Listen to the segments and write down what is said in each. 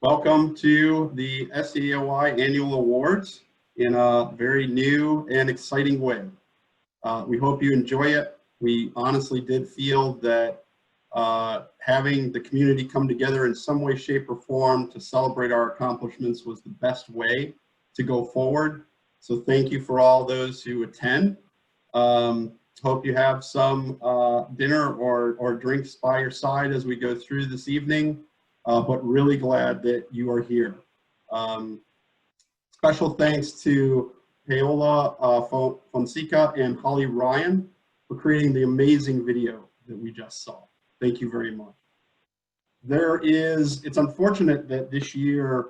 Welcome to the SEAOI Annual Awards in a very new and exciting way. We hope you enjoy it. We honestly did feel that having the community come together in some way, shape, or form to celebrate our accomplishments was the best way to go forward. So thank you for all those who attend. Hope you have some dinner or drinks by your side as we go through this evening. But really glad that you are here. Special thanks to Paola Fonseca and Holly Ryan for creating the amazing video that we just saw. Thank you very much. It's unfortunate that this year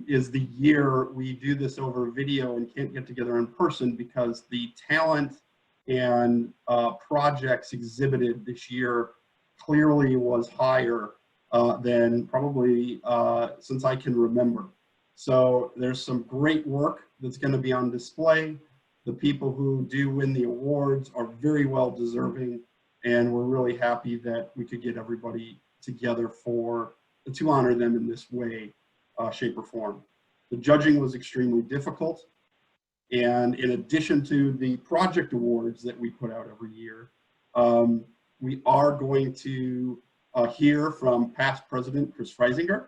is the year we do this over video and can't get together in person, because the talent and projects exhibited this year clearly was higher than probably since I can remember. So there's some great work that's going to be on display. The people who do win the awards are very well deserving, and we're really happy that we could get everybody together to honor them in this way, shape, or form. The judging was extremely difficult, and in addition to the project awards that we put out every year, we are going to hear from past president Chris Freisinger.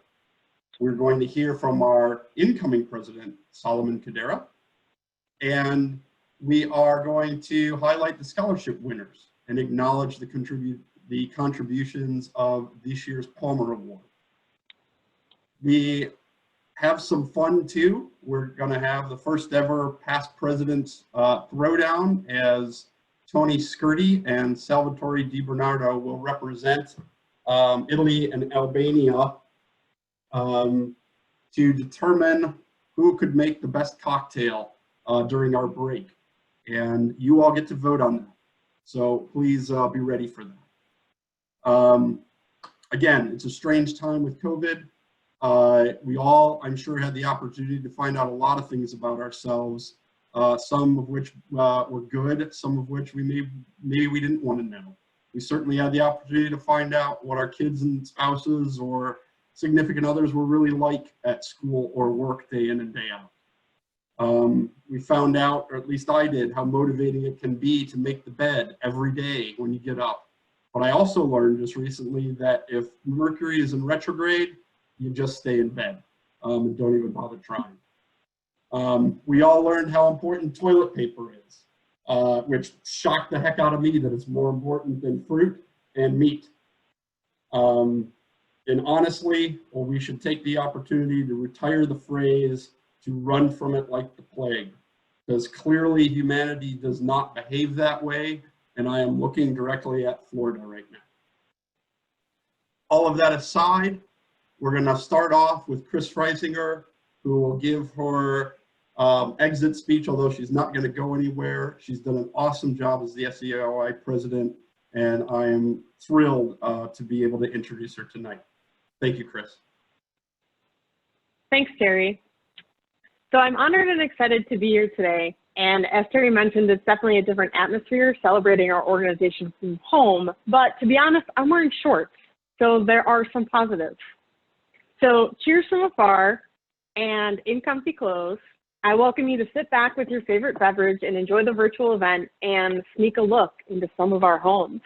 We're going to hear from our incoming president, Solomon Cadera. And we are going to highlight the scholarship winners and acknowledge the contributions of this year's Palmer Award. We have some fun too. We're gonna have the first ever past president's throwdown, as Tony Shkurti and Salvatore Di Bernardo will represent Italy and Albania to determine who could make the best cocktail during our break. And you all get to vote on that. So please be ready for that. Again, it's a strange time with COVID. We all, I'm sure, had the opportunity to find out a lot of things about ourselves, some of which were good, some of which maybe we didn't want to know. We certainly had the opportunity to find out what our kids and spouses or significant others were really like at school or work day in and day out. We found out, or at least I did, how motivating it can be to make the bed every day when you get up. But I also learned just recently that if Mercury is in retrograde, you just stay in bed and don't even bother trying. We all learned how important toilet paper is. Which shocked the heck out of me, that it's more important than fruit and meat. And honestly, well, we should take the opportunity to retire the phrase to run from it like the plague, because clearly humanity does not behave that way, and I am looking directly at Florida right now. All of that aside, we're going to start off with Chris Freisinger, who will give her exit speech, although she's not going to go anywhere. She's done an awesome job as the SEAOI president, and I am thrilled to be able to introduce her tonight. Thank you, Chris. Thanks, Terry. So I'm honored and excited to be here today. And as Terry mentioned, it's definitely a different atmosphere celebrating our organization from home. But to be honest, I'm wearing shorts, so there are some positives. So cheers from afar, and in comfy clothes, I welcome you to sit back with your favorite beverage and enjoy the virtual event and sneak a look into some of our homes.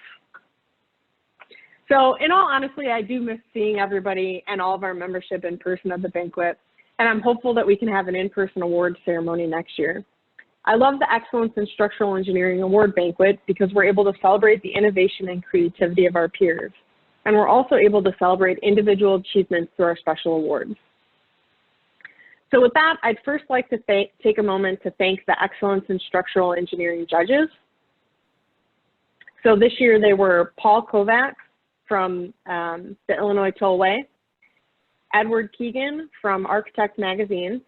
So in all honesty, I do miss seeing everybody and all of our membership in person at the banquet, and I'm hopeful that we can have an in-person awards ceremony next year. I love the Excellence in Structural Engineering Award Banquet because we're able to celebrate the innovation and creativity of our peers, and we're also able to celebrate individual achievements through our special awards. So with that, I'd first like to take a moment to thank the Excellence in Structural Engineering judges. So this year they were Paul Kovacs from the Illinois Tollway, Edward Keegan from Architect Magazine,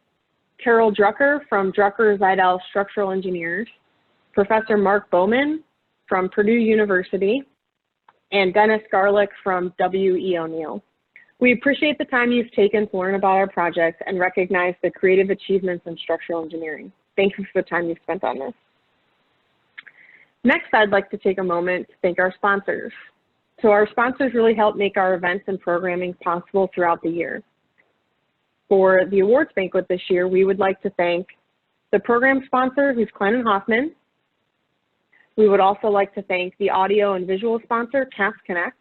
Carol Drucker from Drucker Zidell Structural Engineers, Professor Mark Bowman from Purdue University, and Dennis Garlick from W.E. O'Neill. We appreciate the time you've taken to learn about our project and recognize the creative achievements in structural engineering. Thank you for the time you've spent on this. Next, I'd like to take a moment to thank our sponsors. So our sponsors really help make our events and programming possible throughout the year. for the awards banquet this year, we would like to thank the program sponsor, who's Klein & Hoffman. We would also like to thank the audio and visual sponsor, Cast Connect.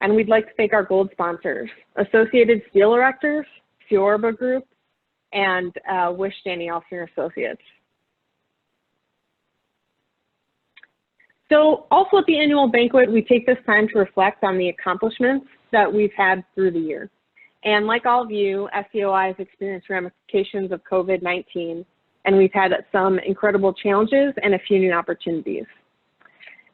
And we'd like to thank our gold sponsors, Associated Steel Erectors, Fiorba Group, and Wish Danny Elster Associates. So also at the annual banquet, we take this time to reflect on the accomplishments that we've had through the year. And like all of you, SEAOI has experienced ramifications of COVID-19, and we've had some incredible challenges and a few new opportunities.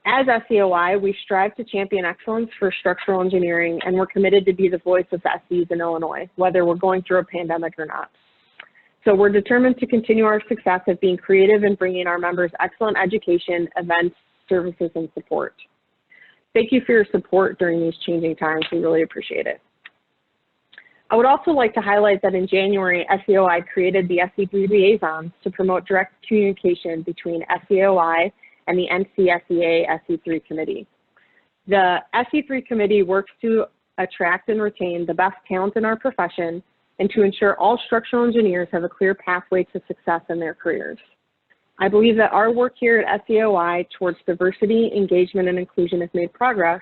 As SEAOI, we strive to champion excellence for structural engineering, and we're committed to be the voice of SEs in Illinois, whether we're going through a pandemic or not. So we're determined to continue our success of being creative and bringing our members excellent education, events, services, and support. Thank you for your support during these changing times. We really appreciate it. I would also like to highlight that in January, SEAOI created the SE3 Liaisons to promote direct communication between SEAOI and the NCSEA SE3 Committee. The SE3 Committee works to attract and retain the best talent in our profession and to ensure all structural engineers have a clear pathway to success in their careers. I believe that our work here at SEAOI towards diversity, engagement, and inclusion has made progress,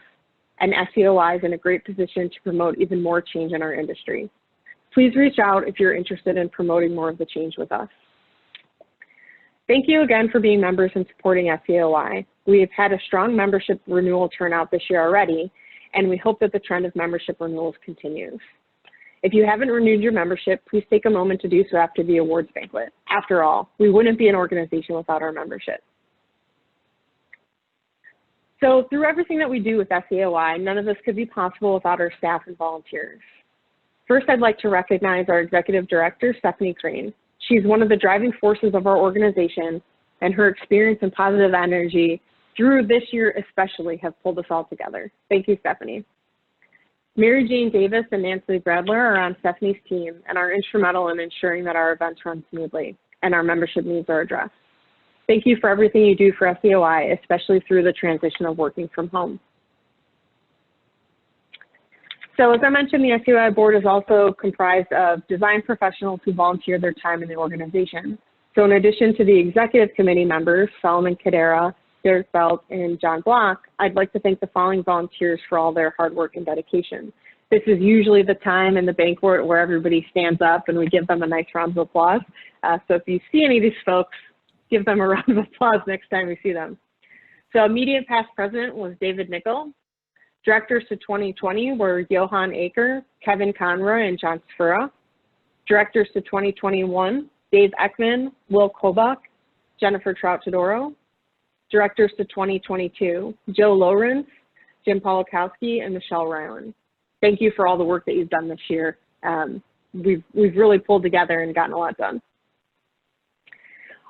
and SEAOI is in a great position to promote even more change in our industry. Please reach out if you're interested in promoting more of the change with us. Thank you again for being members and supporting SEAOI. We have had a strong membership renewal turnout this year already, and we hope that the trend of membership renewals continues. If you haven't renewed your membership, please take a moment to do so after the awards banquet. After all, we wouldn't be an organization without our membership. So through everything that we do with SEAOI, none of this could be possible without our staff and volunteers. First, I'd like to recognize our executive director, Stephanie Crane. She's one of the driving forces of our organization, and her experience and positive energy through this year especially have pulled us all together. Thank you, Stephanie. Mary Jane Davis and Nancy Bradler are on Stephanie's team and are instrumental in ensuring that our events run smoothly and our membership needs are addressed. Thank you for everything you do for SEAOI, especially through the transition of working from home. So as I mentioned, the SEAOI board is also comprised of design professionals who volunteer their time in the organization. So in addition to the executive committee members, Solomon Cadera, Derek Belt, and John Block, I'd like to thank the following volunteers for all their hard work and dedication. This is usually the time in the banquet where everybody stands up and we give them a nice round of applause. So if you see any of these folks, give them a round of applause next time we see them. So immediate past president was David Nickel. Directors to 2020 were Johan Aker, Kevin Conroy, and John Sfura. Directors to 2021, Dave Ekman, Will Kobach, Jennifer Trout-Todoro. Directors to 2022, Joe Lawrence, Jim Polakowski, and Michelle Ryland. Thank you for all the work that you've done this year. We've really pulled together and gotten a lot done.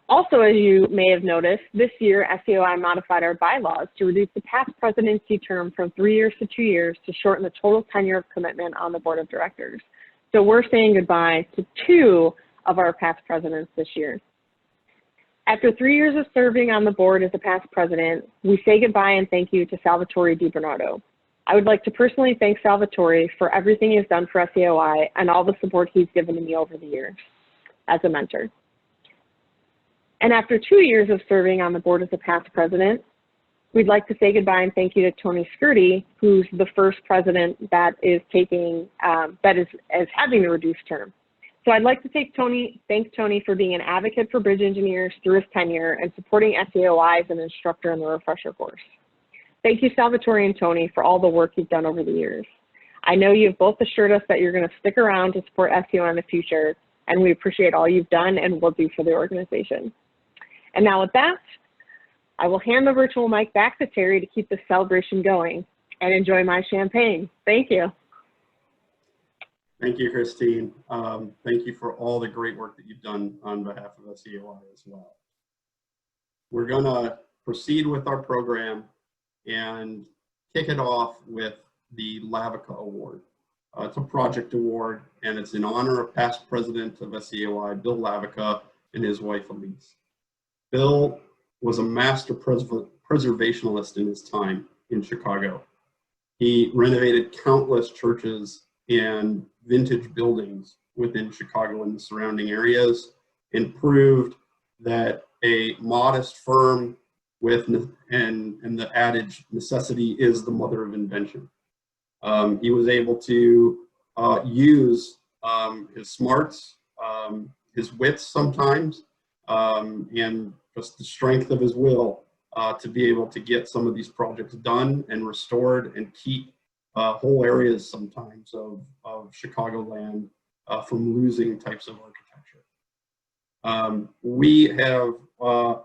Also, as you may have noticed, this year SEAOI modified our bylaws to reduce the past presidency term from 3 years to 2 years to shorten the total tenure of commitment on the board of directors. So we're saying goodbye to 2 of our past presidents this year. After 3 years of serving on the board as a past president, we say goodbye and thank you to Salvatore Di Bernardo. I would like to personally thank Salvatore for everything he's done for SEAOI and all the support he's given to me over the years as a mentor. And after 2 years of serving on the board as a past president, we'd like to say goodbye and thank you to Tony Shkurti, who's the first president that is taking, is having the reduced term. So I'd like to thank Tony for being an advocate for bridge engineers through his tenure and supporting SEAOI as an instructor in the refresher course. Thank you, Salvatore and Tony, for all the work you've done over the years. I know you've both assured us that you're going to stick around to support SEAOI in the future, and we appreciate all you've done and will do for the organization. And now with that, I will hand the virtual mic back to Terry to keep the celebration going and enjoy my champagne. Thank you. Thank you, Christine. Thank you for all the great work that you've done on behalf of SEAOI as well. We're going to proceed with our program and kick it off with the Lavica Award. It's a project award, and it's in honor of past president of SEAOI, Bill Lavica, and his wife, Elise. Bill was a master preservationalist in his time in Chicago. He renovated countless churches and vintage buildings within Chicago and the surrounding areas, and proved that a modest firm with, and the adage, necessity is the mother of invention. He was able to use his smarts, his wits sometimes, and just the strength of his will to be able to get some of these projects done and restored and keep whole areas sometimes of Chicagoland from losing types of architecture. We have,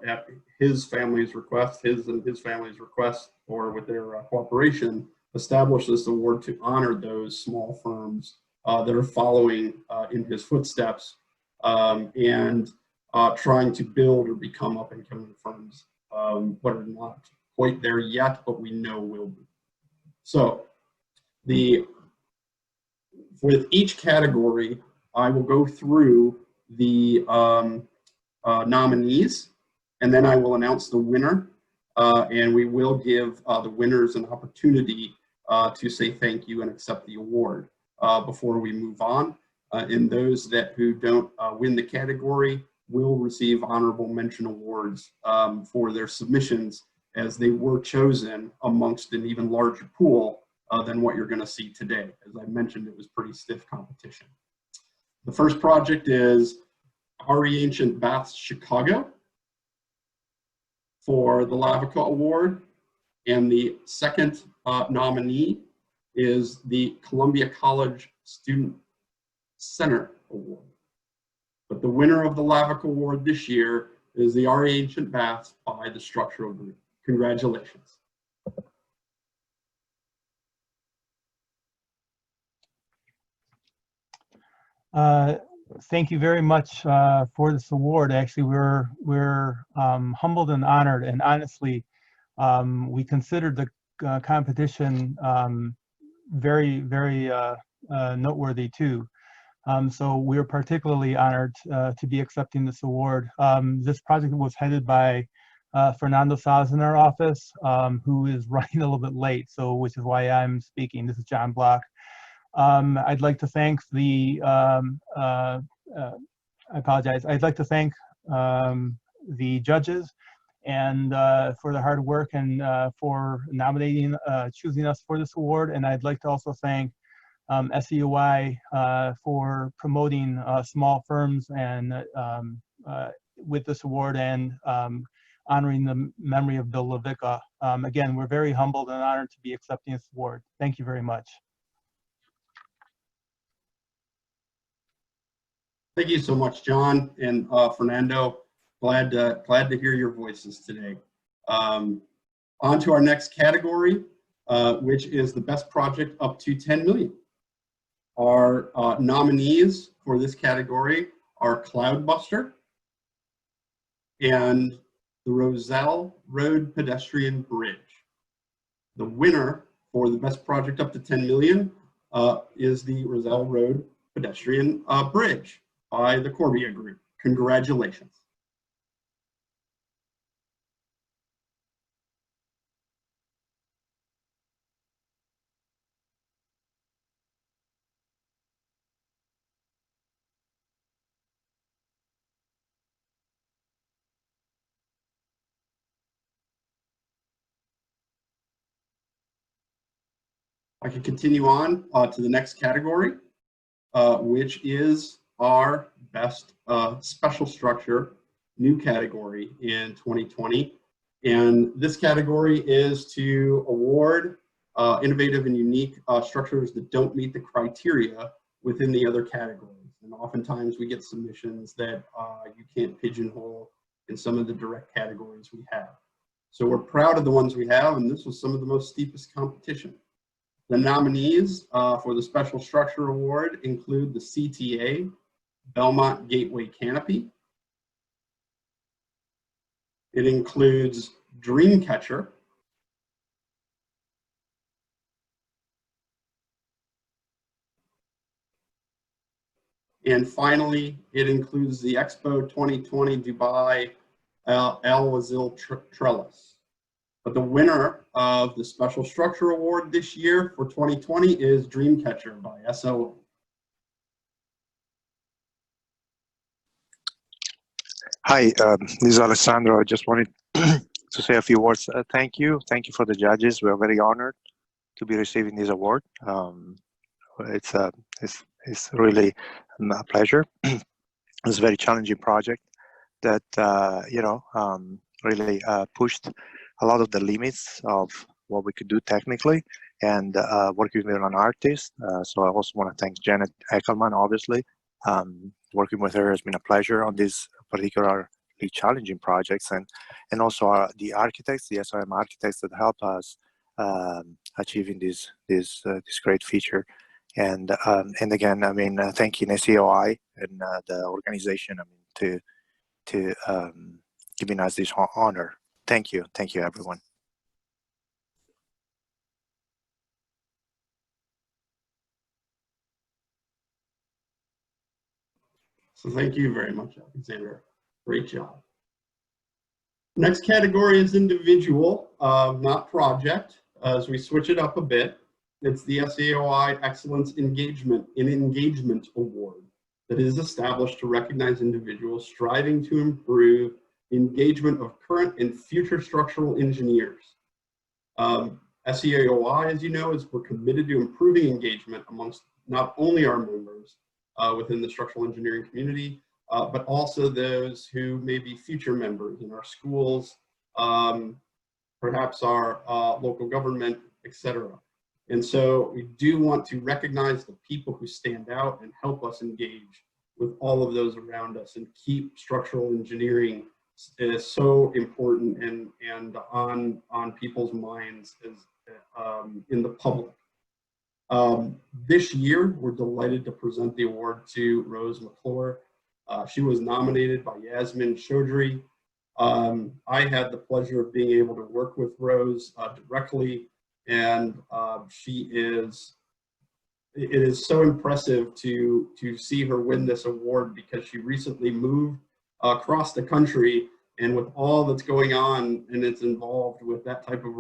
at his family's request, his and his family's request, or with their cooperation, established this award to honor those small firms that are following in his footsteps and trying to build or become up and coming firms, but are not quite there yet, but we know will be. So with each category, I will go through the nominees, and then I will announce the winner, and we will give the winners an opportunity to say thank you and accept the award before we move on. And those who don't win the category will receive honorable mention awards for their submissions, as they were chosen amongst an even larger pool than what you're going to see today. As I mentioned, it was pretty stiff competition. The first project is RE Ancient Baths Chicago for the Lavica Award, and the second nominee is the Columbia College Student Center Award. But the winner of the Lavica Award this year is the RE Ancient Baths by the Structural Group. Congratulations. Thank you very much for this award. Actually, we're humbled and honored, and honestly, we considered the competition very, very noteworthy too. So we're particularly honored to be accepting this award. This project was headed by Fernando Saz in our office, who is running a little bit late, so which is why I'm speaking. This is John Block. I'd like to thank the, I apologize, I'd like to thank the judges and for the hard work and for nominating, choosing us for this award. And I'd like to also thank SEAOI for promoting small firms and with this award and honoring the memory of Bill Lavica. Again, we're very humbled and honored to be accepting this award. Thank you very much. Thank you so much, John and Fernando. Glad to hear your voices today. On to our next category, which is the best project up to 10 million. Our nominees for this category are Cloudbuster and the Roselle Road Pedestrian Bridge. The winner for the best project up to 10 million is the Roselle Road Pedestrian Bridge by the Corbier Group. Congratulations. I can continue on to the next category, which is our best special structure new category in 2020. And this category is to award innovative and unique structures that don't meet the criteria within the other categories. And oftentimes we get submissions that you can't pigeonhole in some of the direct categories we have. So we're proud of the ones we have, and this was some of the most steepest competition. The nominees for the Special Structure Award include the CTA Belmont Gateway Canopy. It includes Dreamcatcher. And finally, it includes the Expo 2020 Dubai Al Wazil Trellis. But the winner of the Special Structure Award this year for 2020 is Dreamcatcher by SEAOI. Hi, this is Alessandro. I just wanted to say a few words. Thank you for the judges. We are very honored to be receiving this award. It's really a pleasure. It's a very challenging project that really pushed a lot of the limits of what we could do technically, and working with an artist. So I also want to thank Janet Eckelman, obviously. Working with her has been a pleasure on this particularly challenging projects, and also the architects, the SRM architects that help us achieving this great feature. And again, I mean, thanking SEAOI and the organization, I mean, to giving us this honor. Thank you, everyone. So thank you very much, Alexander. Great job. Next category is individual, not project. As we switch it up a bit, it's the SEAOI Excellence Engagement Award that is established to recognize individuals striving to improve engagement of current and future structural engineers. SEAOI, as you know, we're committed to improving engagement amongst not only our members within the structural engineering community, but also those who may be future members in our schools, perhaps our local government, etc. And so we do want to recognize the people who stand out and help us engage with all of those around us and keep structural engineering is so important and on people's minds as in the public. This year, we're delighted to present the award to Rose McClure. She was nominated by Yasmin Chaudhry. I had the pleasure of being able to work with Rose directly, and it is so impressive to see her win this award because she recently moved across the country, and with all that's going on and it's involved with that type of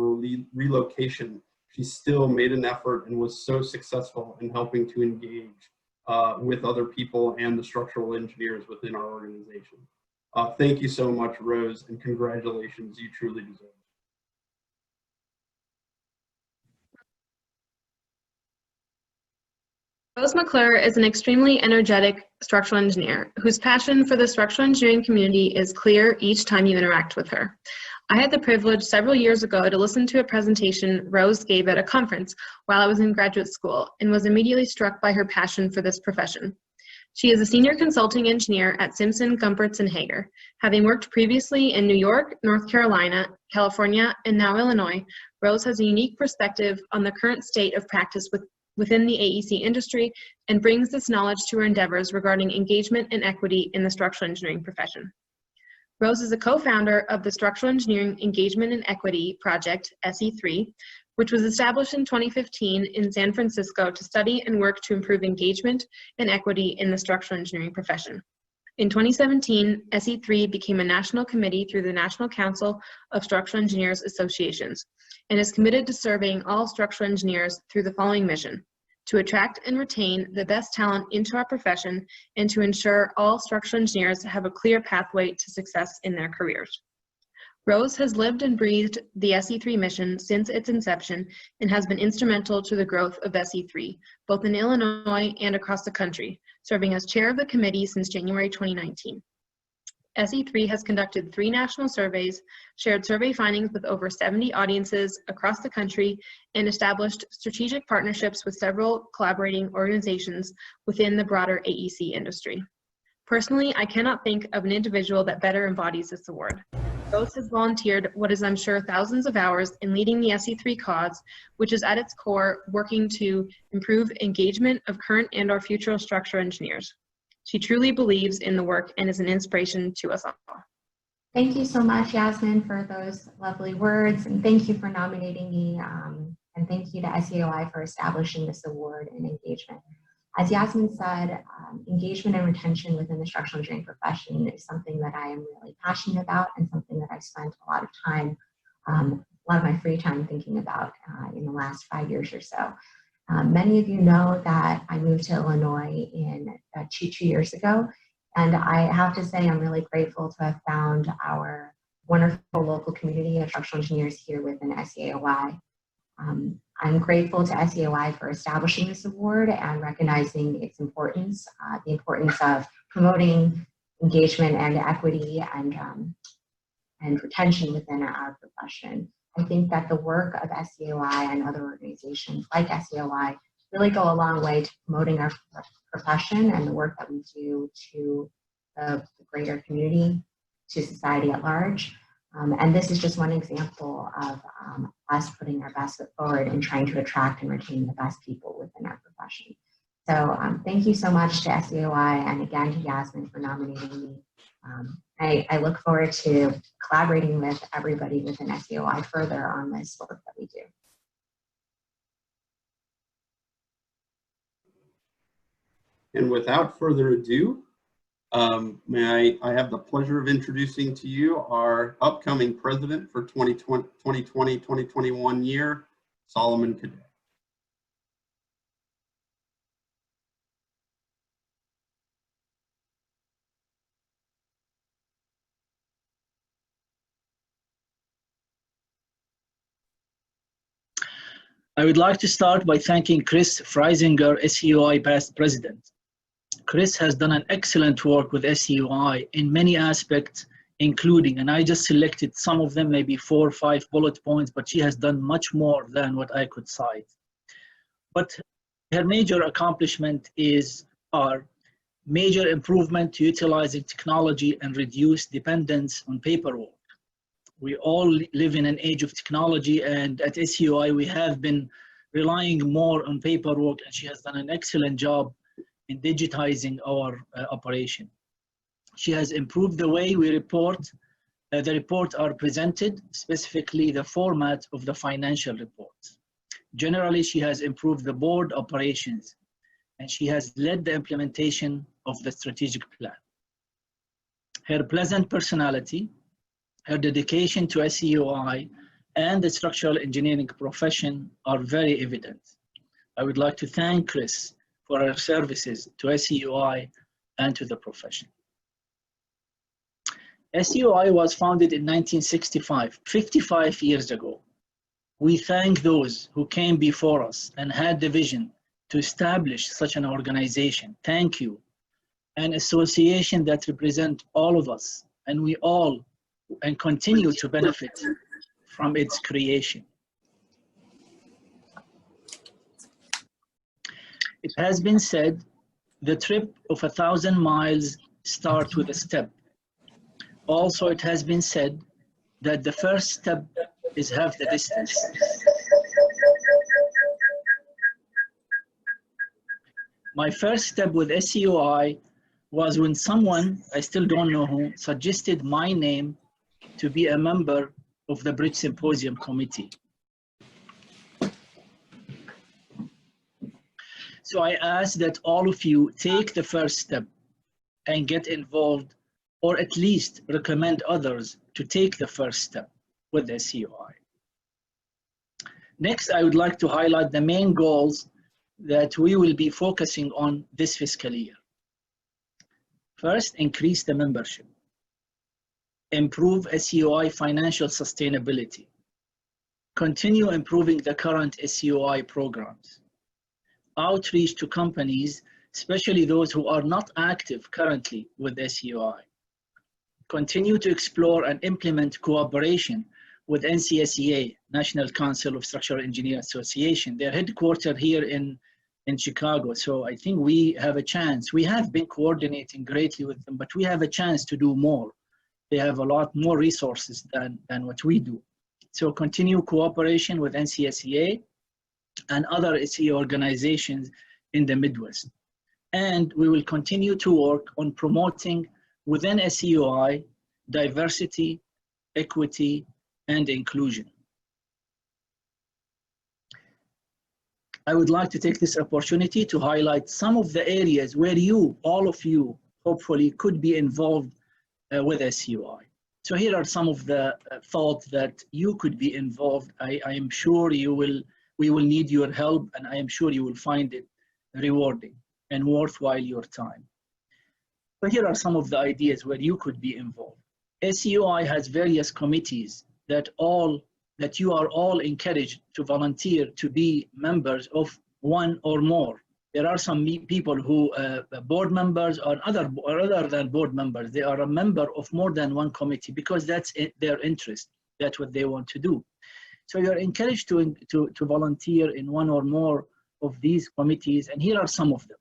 relocation, she still made an effort and was so successful in helping to engage with other people and the structural engineers within our organization. Thank you so much, Rose, and congratulations. You truly deserve it. Rose McClure is an extremely energetic structural engineer whose passion for the structural engineering community is clear each time you interact with her. I had the privilege several years ago to listen to a presentation Rose gave at a conference while I was in graduate school and was immediately struck by her passion for this profession. She is a senior consulting engineer at Simpson, Gumpertz & Hager. Having worked previously in New York, North Carolina, California, and now Illinois, Rose has a unique perspective on the current state of practice within the AEC industry and brings this knowledge to her endeavors regarding engagement and equity in the structural engineering profession. Rose is a co-founder of the Structural Engineering Engagement and Equity Project, SE3, which was established in 2015 in San Francisco to study and work to improve engagement and equity in the structural engineering profession. In 2017, SE3 became a national committee through the National Council of Structural Engineers Associations and is committed to serving all structural engineers through the following mission: to attract and retain the best talent into our profession and to ensure all structural engineers have a clear pathway to success in their careers. Rose has lived and breathed the SE3 mission since its inception and has been instrumental to the growth of SE3, both in Illinois and across the country, serving as chair of the committee since January 2019. SE3 has conducted 3 national surveys, shared survey findings with over 70 audiences across the country, and established strategic partnerships with several collaborating organizations within the broader AEC industry. Personally, I cannot think of an individual that better embodies this award. Rose has volunteered what is, I'm sure, thousands of hours in leading the SE3 cause, which is at its core working to improve engagement of current and/or future structural engineers. She truly believes in the work and is an inspiration to us all. Thank you so much, Yasmin, for those lovely words, and thank you for nominating me, and thank you to SEAOI for establishing this award and engagement. As Yasmin said, engagement and retention within the structural engineering profession is something that I am really passionate about and something that I've spent a lot of time, a lot of my free time thinking about in the last 5 years or so. Many of you know that I moved to Illinois two years ago, And I have to say, I'm really grateful to have found our wonderful local community of structural engineers here within SEAOI. I'm grateful to SEAOI for establishing this award and recognizing its importance, the importance of promoting engagement and equity and retention within our profession. I think that the work of SEAOI and other organizations like SEAOI really go a long way to promoting our profession and the work that we do to the greater community, to society at large. And this is just one example of us putting our best foot forward and trying to attract and retain the best people within our profession. So thank you so much to SEAOI and again to Yasmin for nominating me. I look forward to collaborating with everybody within SEAOI further on this work that we do. And without further ado, may I have the pleasure of introducing to you our upcoming president for 2020-2021 year, Solomon Cadet. I would like to start by thanking Chris Freisinger, SEAOI past president. Chris has done an excellent work with SEAOI in many aspects, including, and I just selected some of them, maybe 4 or 5 bullet points, but she has done much more than what I could cite. But her major accomplishment is our major improvement to utilizing technology and reduce dependence on paperwork. We all live in an age of technology, and at SEAOI we have been relying more on paperwork, and she has done an excellent job in digitizing our operation. She has improved the way we report, the reports are presented, specifically the format of the financial reports. Generally, she has improved the board operations, and she has led the implementation of the strategic plan. Her pleasant personality, her dedication to SEAOI and the structural engineering profession are very evident. I would like to thank Chris for her services to SEAOI and to the profession. SEAOI was founded in 1965, 55 years ago. We thank those who came before us and had the vision to establish such an organization. Thank you. An association that represents all of us, and we all and continue to benefit from its creation. It has been said, the trip of 1,000 miles starts with a step. Also, it has been said that the first step is half the distance. My first step with SEAOI was when someone, I still don't know who, suggested my name to be a member of the Bridge Symposium Committee. So I ask that all of you take the first step and get involved, or at least recommend others to take the first step with the SEAOI. Next, I would like to highlight the main goals that we will be focusing on this fiscal year. First, increase the membership. Improve SEAOI financial sustainability. Continue improving the current SEAOI programs. Outreach to companies, especially those who are not active currently with SEAOI. Continue to explore and implement cooperation with NCSEA, National Council of Structural Engineers Association. They're headquartered here in Chicago, so I think we have a chance. We have been coordinating greatly with them, but we have a chance to do more. They have a lot more resources than what we do. So continue cooperation with NCSEA and other SE organizations in the Midwest. And we will continue to work on promoting within SEAOI diversity, equity, and inclusion. I would like to take this opportunity to highlight some of the areas where you, all of you, hopefully could be involved with SEAOI. So here are some of the thoughts that you could be involved. I am sure we will need your help, and I am sure you will find it rewarding and worthwhile your time. So here are some of the ideas where you could be involved. SEAOI has various committees that you are all encouraged to volunteer to be members of one or more. There are some people who board members or other than board members. They are a member of more than one committee because that's their interest. That's what they want to do. So you're encouraged to volunteer in one or more of these committees, and here are some of them.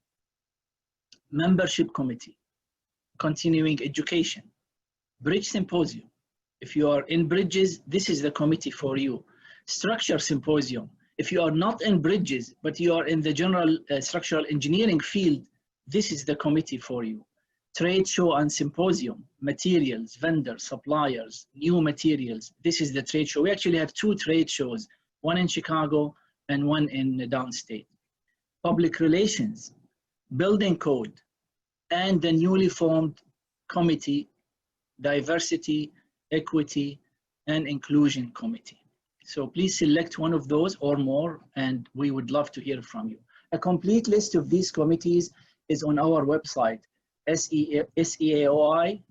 Membership committee, continuing education, bridge symposium. If you are in bridges, this is the committee for you. Structure symposium. If you are not in bridges, but you are in the general structural engineering field, this is the committee for you. Trade show and symposium, materials, vendors, suppliers, new materials. This is the trade show. We actually have 2 trade shows, one in Chicago and one in downstate. Public relations, building code, and the newly formed committee, diversity, equity, and inclusion committee. So please select one of those or more, and we would love to hear from you. A complete list of these committees is on our website, SEAOI.org.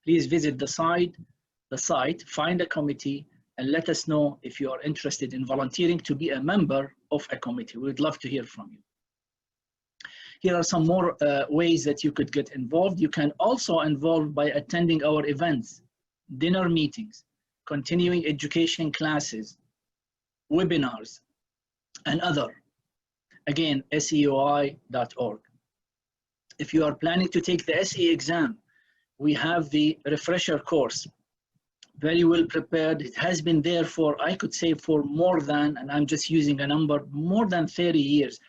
Please visit the site, find a committee, and let us know if you are interested in volunteering to be a member of a committee. We would love to hear from you. Here are some more ways that you could get involved. You can also involve by attending our events, dinner meetings, continuing education classes, webinars, and other. Again, SEAOI.org. If you are planning to take the SE exam, we have the refresher course. Very well prepared. It has been there for, I could say, for more than, and I'm just using a number, more than 30 years.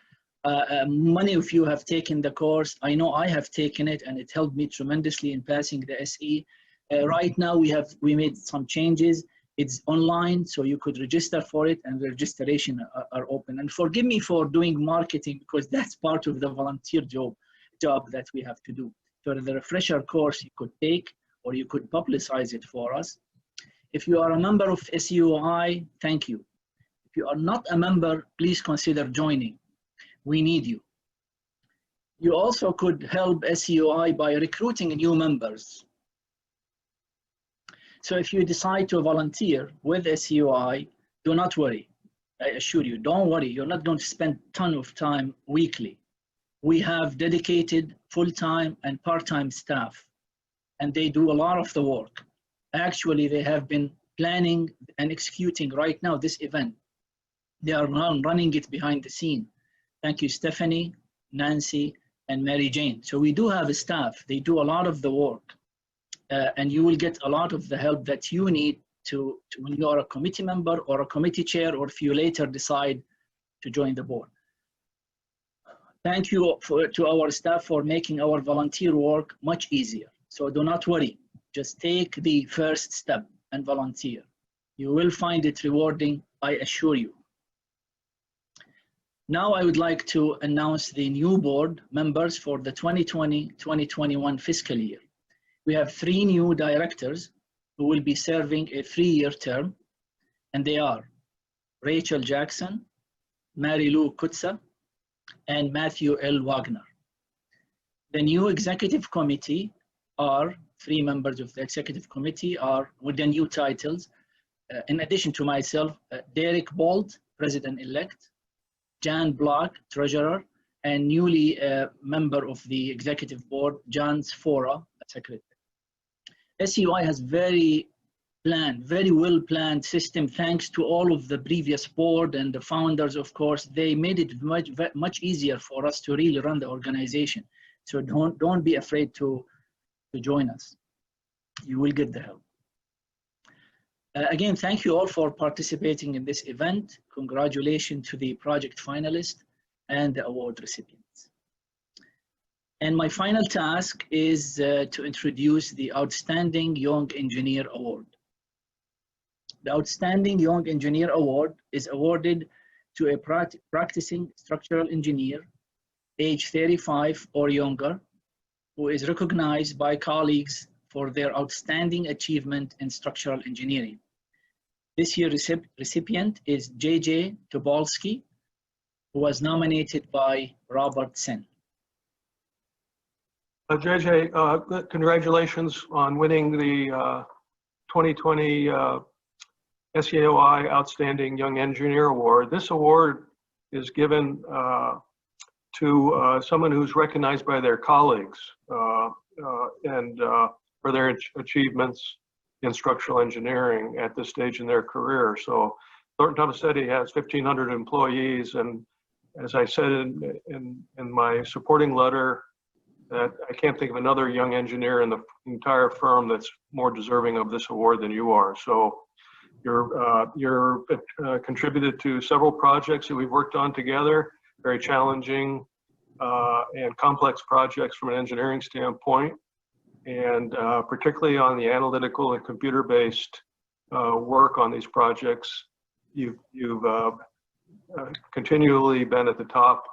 Many of you have taken the course. I know I have taken it, and it helped me tremendously in passing the SE. Right now, we made some changes. It's online, so you could register for it, and the registration are open. And forgive me for doing marketing, because that's part of the volunteer job that we have to do. So the refresher course you could take, or you could publicize it for us. If you are a member of SEAOI, thank you. If you are not a member, please consider joining. We need you. You also could help SEAOI by recruiting new members. So if you decide to volunteer with SEAOI, do not worry. I assure you, don't worry. You're not going to spend a ton of time weekly. We have dedicated full-time and part-time staff, and they do a lot of the work. Actually, they have been planning and executing right now this event. They are now running it behind the scene. Thank you, Stephanie, Nancy, and Mary Jane. So we do have a staff. They do a lot of the work, and you will get a lot of the help that you need to when you are a committee member or a committee chair, or if you later decide to join the board. Thank you to our staff for making our volunteer work much easier. So do not worry, just take the first step and volunteer. You will find it rewarding, I assure you. Now I would like to announce the new board members for the 2020-2021 fiscal year. We have 3 new directors who will be serving a 3-year term, and they are Rachel Jackson, Mary Lou Kutza, and Matthew L. Wagner. The new executive committee are 3 members of the executive committee are with the new titles. In addition to myself, Derek Bolt, president-elect, Jan Block, treasurer, and newly member of the executive board, Jan Sfora, secretary. SEAOI has very well planned system, thanks to all of the previous board and the founders, of course. They made it much easier for us to really run the organization. So don't be afraid to join us. You will get the help. Again, thank you all for participating in this event. Congratulations to the project finalists and the award recipients. And my final task is to introduce the Outstanding Young Engineer Award. The Outstanding Young Engineer Award is awarded to a practicing structural engineer, age 35 or younger, who is recognized by colleagues for their outstanding achievement in structural engineering. This year's recipient is JJ Tobolsky, who was nominated by Robert Sen. JJ, congratulations on winning the 2020 SEAOI Outstanding Young Engineer Award. This award is given to someone who's recognized by their colleagues and for their achievements in structural engineering at this stage in their career. So Thornton Tomasetti has 1,500 employees, and as I said in my supporting letter, that I can't think of another young engineer in the entire firm that's more deserving of this award than you are. So you're contributed to several projects that we've worked on together, very challenging and complex projects from an engineering standpoint, and particularly on the analytical and computer-based work on these projects. You've continually been at the top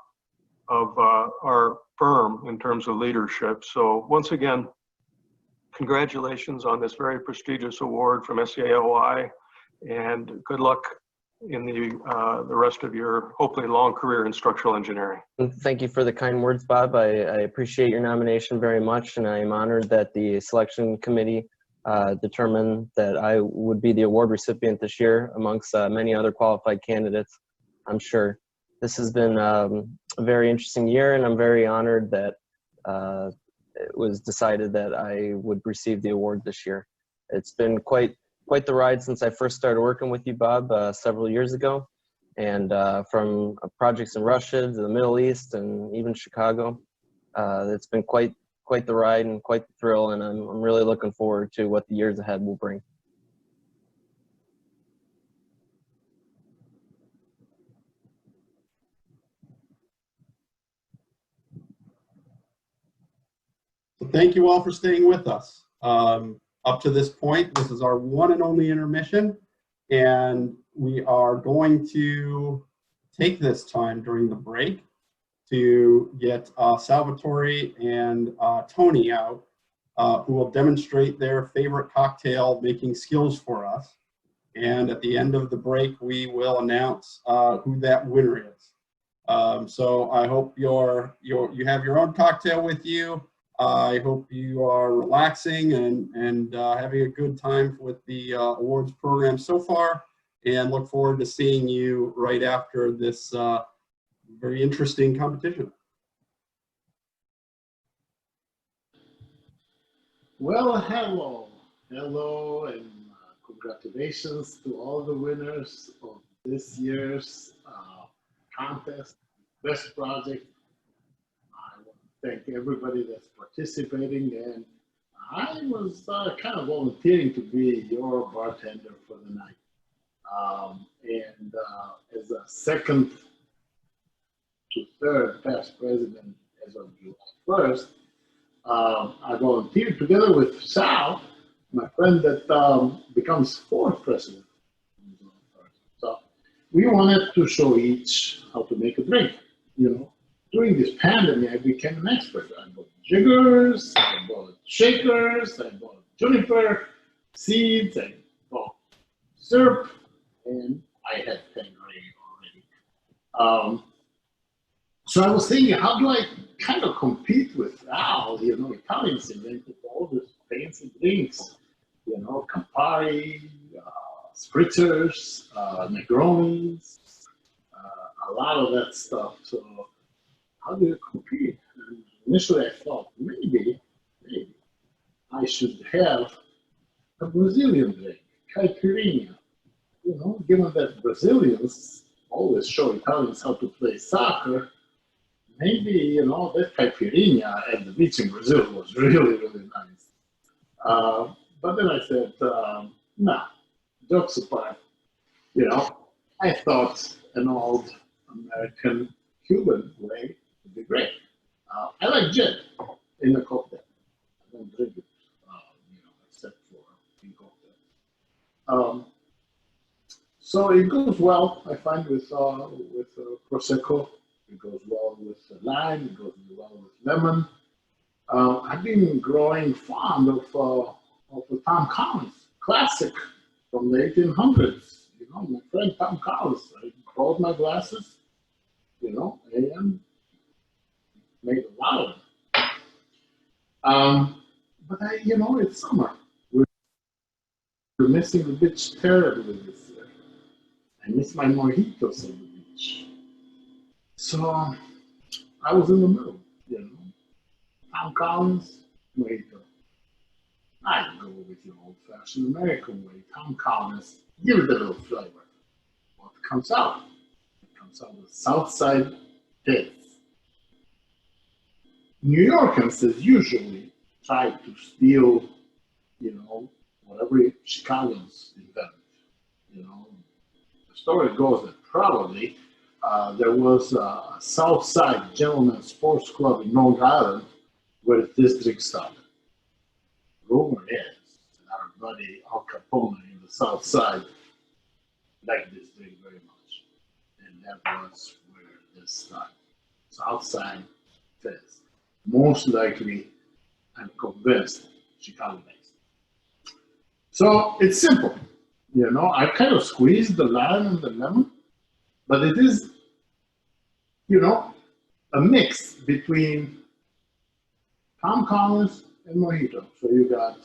of our firm in terms of leadership. So once again, congratulations on this very prestigious award from SEAOI, and good luck in the rest of your hopefully long career in structural engineering. Thank you for the kind words, Bob. I appreciate your nomination very much, and I am honored that the selection committee determined that I would be the award recipient this year amongst many other qualified candidates, I'm sure. This has been a very interesting year, and I'm very honored that it was decided that I would receive the award this year. It's been quite the ride since I first started working with you, Bob, several years ago. And from projects in Russia to the Middle East and even Chicago, it's been quite the ride and quite the thrill, and I'm really looking forward to what the years ahead will bring. Thank you all for staying with us. Up to this point, this is our one and only intermission, and we are going to take this time during the break to get Salvatore and Tony out, who will demonstrate their favorite cocktail making skills for us. And at the end of the break, we will announce who that winner is. So I hope you have your own cocktail with you. I hope you are relaxing and having a good time with the awards program so far, and look forward to seeing you right after this very interesting competition. Well, hello, and congratulations to all the winners of this year's contest, Best Project. Thank everybody that's participating, and I was kind of volunteering to be your bartender for the night. As a second to third past president as of July 1st, I volunteered together with Sal, my friend that becomes fourth president. So we wanted to show each how to make a drink, you know. During this pandemic, I became an expert. I bought jiggers, I bought shakers, I bought juniper seeds, I bought syrup, and I had Tanqueray already. So I was thinking, how do I kind of compete with Al? You know, Italians invented all these fancy drinks, you know, Campari, spritzers, Negronis, a lot of that stuff. So how do you compete? And initially, I thought maybe I should have a Brazilian drink, caipirinha. You know, given that Brazilians always show Italians how to play soccer, maybe, you know, that caipirinha at the beach in Brazil was really, really nice. But then I said, nah, jokes apart. You know, I thought an old American Cuban way would be great. I like gin in a cocktail. I don't drink it, you know, except for in cocktails. So it goes well, I find, with Prosecco. It goes well with lime. It goes well with lemon. I've been growing fond of the Tom Collins classic from the 1800s. You know, my friend Tom Collins. I brought my glasses, you know, and made a lot of them. But you know, it's summer. We're missing the beach terribly this year. I miss my mojitos on the beach. So I was in the middle, you know. Tom Collins, mojito. I go with your old-fashioned American way. Tom Collins, give it a little flavor. What comes out? It comes out with Southside taste. New Yorkers usually try to steal, you know, whatever Chicagoans invent. You know, the story goes that probably there was a Southside Gentlemen's Sports Club in Long Island where this drink started. Rumor is that our buddy Al Capone in the South Side liked this drink very much. And that was where this started. South Side Fest. Most likely, I'm convinced, Chicago-based. So it's simple. You know, I kind of squeezed the lime and the lemon, but it is, you know, a mix between Tom Collins and mojito. So you got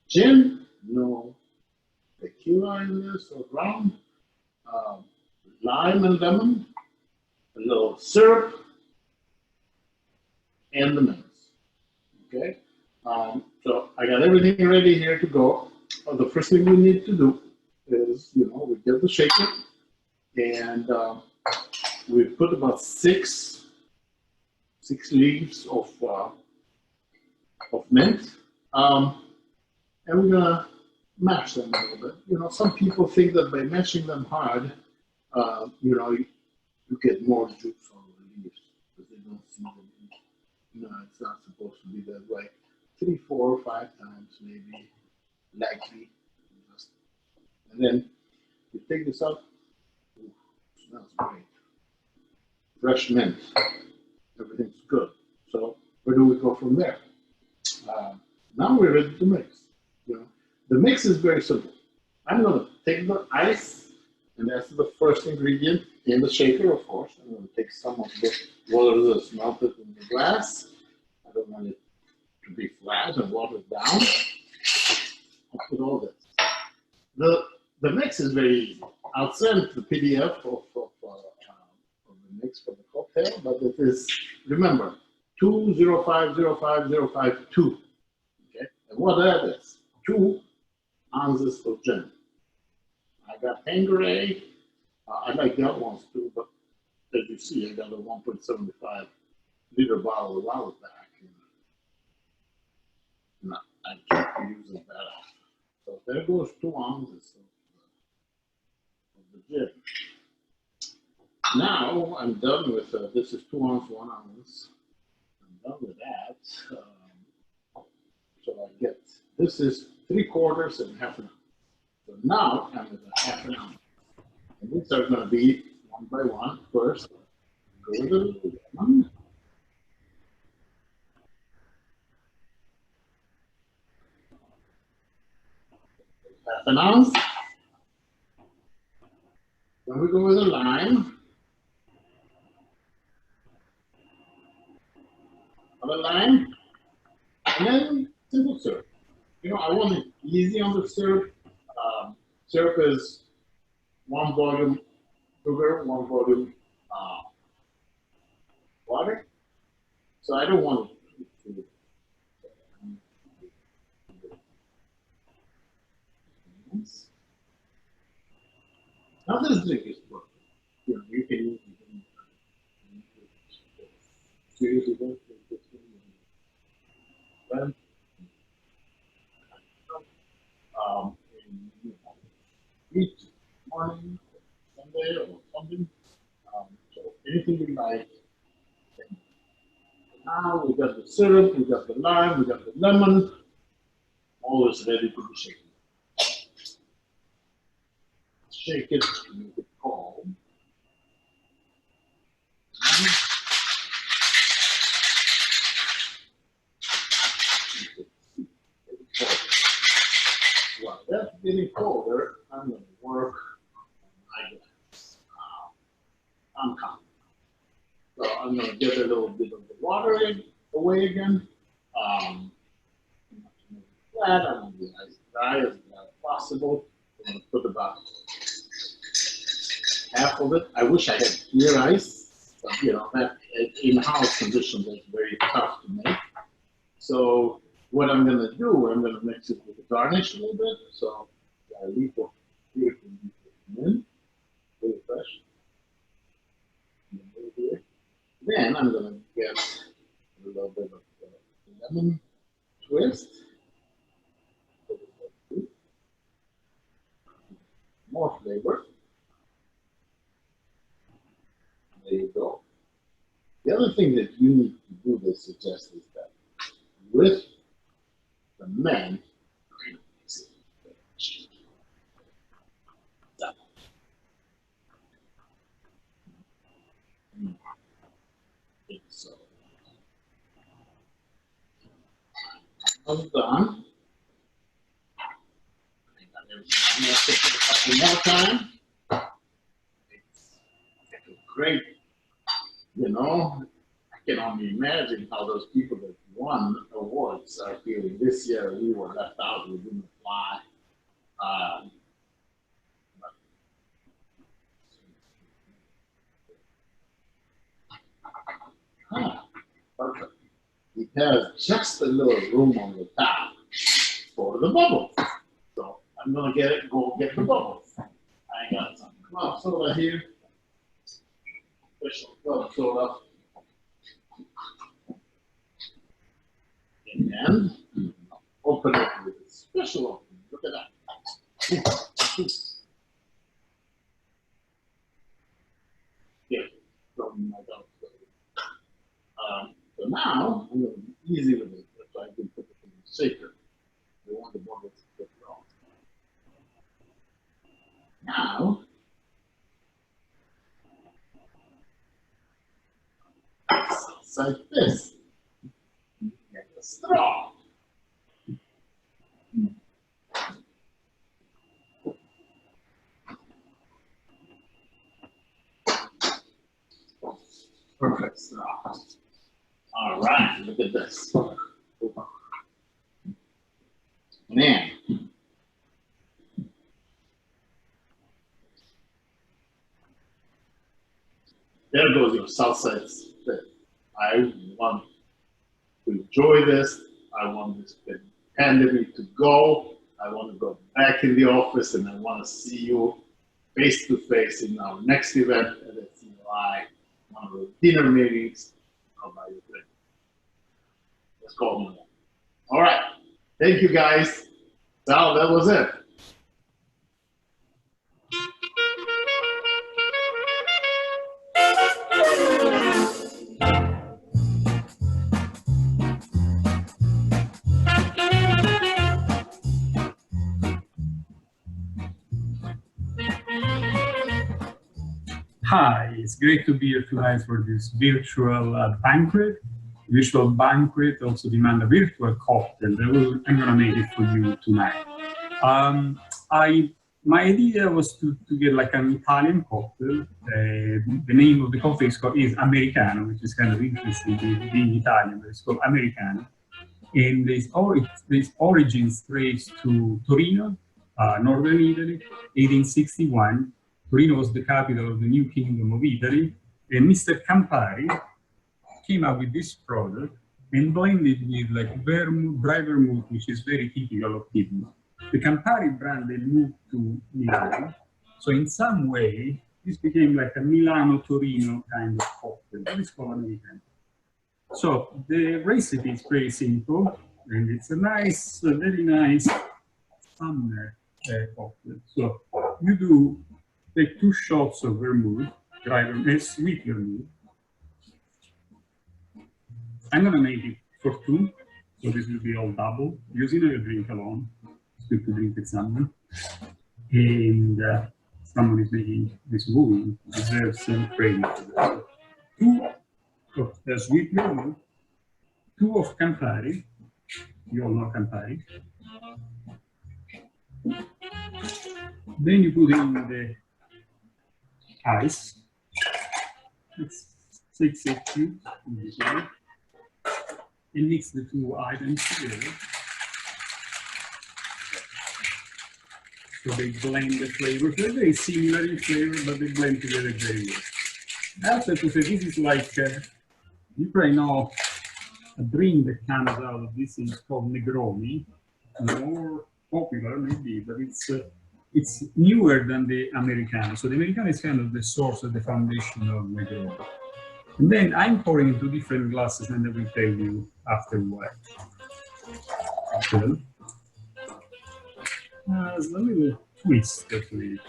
gin, no tequila in this or rum, lime and lemon, a little syrup, and the mints. Okay? So I got everything ready here to go. The first thing we need to do is, you know, we get the shaker and we put about six leaves of mint, and we're gonna mash them a little bit. You know, some people think that by mashing them hard, you know, you get more juice on the leaves because they don't see them. No, it's not supposed to be that way. 3, 4, 5 times maybe, likely. And then you take this out. Ooh, smells great. Fresh mint. Everything's good. So where do we go from there? Now we're ready to mix. You know, the mix is very simple. I'm gonna take the ice, and that's the first ingredient in the shaker, of course. I'm gonna take some of the water that's melted in the glass. I don't want it to be flat and watered down. I'll put all this. The mix is very easy. I'll send the PDF of the mix for the cocktail, but it is, remember, 2050552. Okay, and what that is, 2 ounces of gin. I got Tanqueray. I like the other ones too, but as you see, I got a 1.75 liter bottle of Wild back. No, I can't use it that often. So there goes 2 ounces of the gin. Now I'm done with this is 2 ounces, 1 ounce. I'm done with that. So I get this is 3/4 and half an ounce. So now I'm at a half an ounce. And these are going to be one by one. First, go with the lemon. Half an ounce. Then we go with the lime. Another lime. And then simple syrup. You know, I want it easy on the syrup. Syrup is 1 volume sugar, 1 volume water. So I don't want it to now this drink is perfect. You know, you can seriously don't take this one. Eat morning, Sunday, or something. So anything you like. Now we got the syrup, we got the lime, we got the lemon. All is ready to be shaken. Shake it to make it calm. While that's getting colder, I'm going to work on my glass. I'm calm. So I'm going to get a little bit of the water away again. flat. I'm going to be as dry as possible. I'm going to put about half of it. I wish I had clear ice, but you know, that in-house conditions is very tough to make. So what I'm going to do, I'm going to mix it with the garnish a little bit. So I leave it here in, very fresh. Then I'm going to get a little bit of lemon twist. More flavor. There you go. The other thing that you need to do this suggest is that with the men, so I'm done. I'm going to take it a couple more time. It's great. You know, I can only imagine how those people that won awards are feeling. This year we were left out, we didn't apply. Perfect. It has just a little room on the top for the bubbles. So I'm gonna go get the bubbles. I got some club soda here. Special club soda. And open it with a special opening. Look at that. Yeah, from my dog. So now I'm going to be easy with it. So I can put it in the shaker. I want the bubbles to get wrong. Now, it's like this. Get the straw. Perfect straw. All right, look at this. Man. There goes your salsa. I want to enjoy this. I want this pandemic to go. I want to go back in the office and I want to see you face to face in our next event at SEAOI, one of the dinner meetings. I'll buy you a drink. Let's go home. All right. Thank you guys. Sal, that was it. Hi, it's great to be here tonight for this virtual banquet. Virtual banquet also demand a virtual cocktail. I'm gonna make it for you tonight. My idea was to get like an Italian cocktail. The name of the cocktail is Americano, which is kind of interesting being Italian, but it's called Americano. And its origins trace to Torino, northern Italy, 1861. Torino was the capital of the new kingdom of Italy, and Mr. Campari came up with this product and blended with like vermouth, dry vermouth, which is very typical of Italy. The Campari brand then moved to Milan, so in some way this became like a Milano-Torino kind of cocktail. That is called Americano. So the recipe is very simple, and it's a nice, very nice summer cocktail. So you take 2 shots of vermouth, dry vermouth, sweet vermouth. I'm gonna make it for 2, so this will be all double. Because you know you drink alone, it's good to drink with someone. And someone is making this movie, deserves some credit. 2 of the sweet vermouth, 2 of Campari. You all know Campari. Then you put in the ice. It's 6 cubes. And mix the 2 items together. So they blend the flavors. They're very similar in flavor, but they blend together very well. I also have to say, this is like, you probably know a drink that comes out of this is called Negroni. More popular maybe, but it's newer than the Americano. So the Americano is kind of the source of the foundation of Negroni. And then I'm pouring into different glasses, and I will tell you after what. So, there's a little twist actually.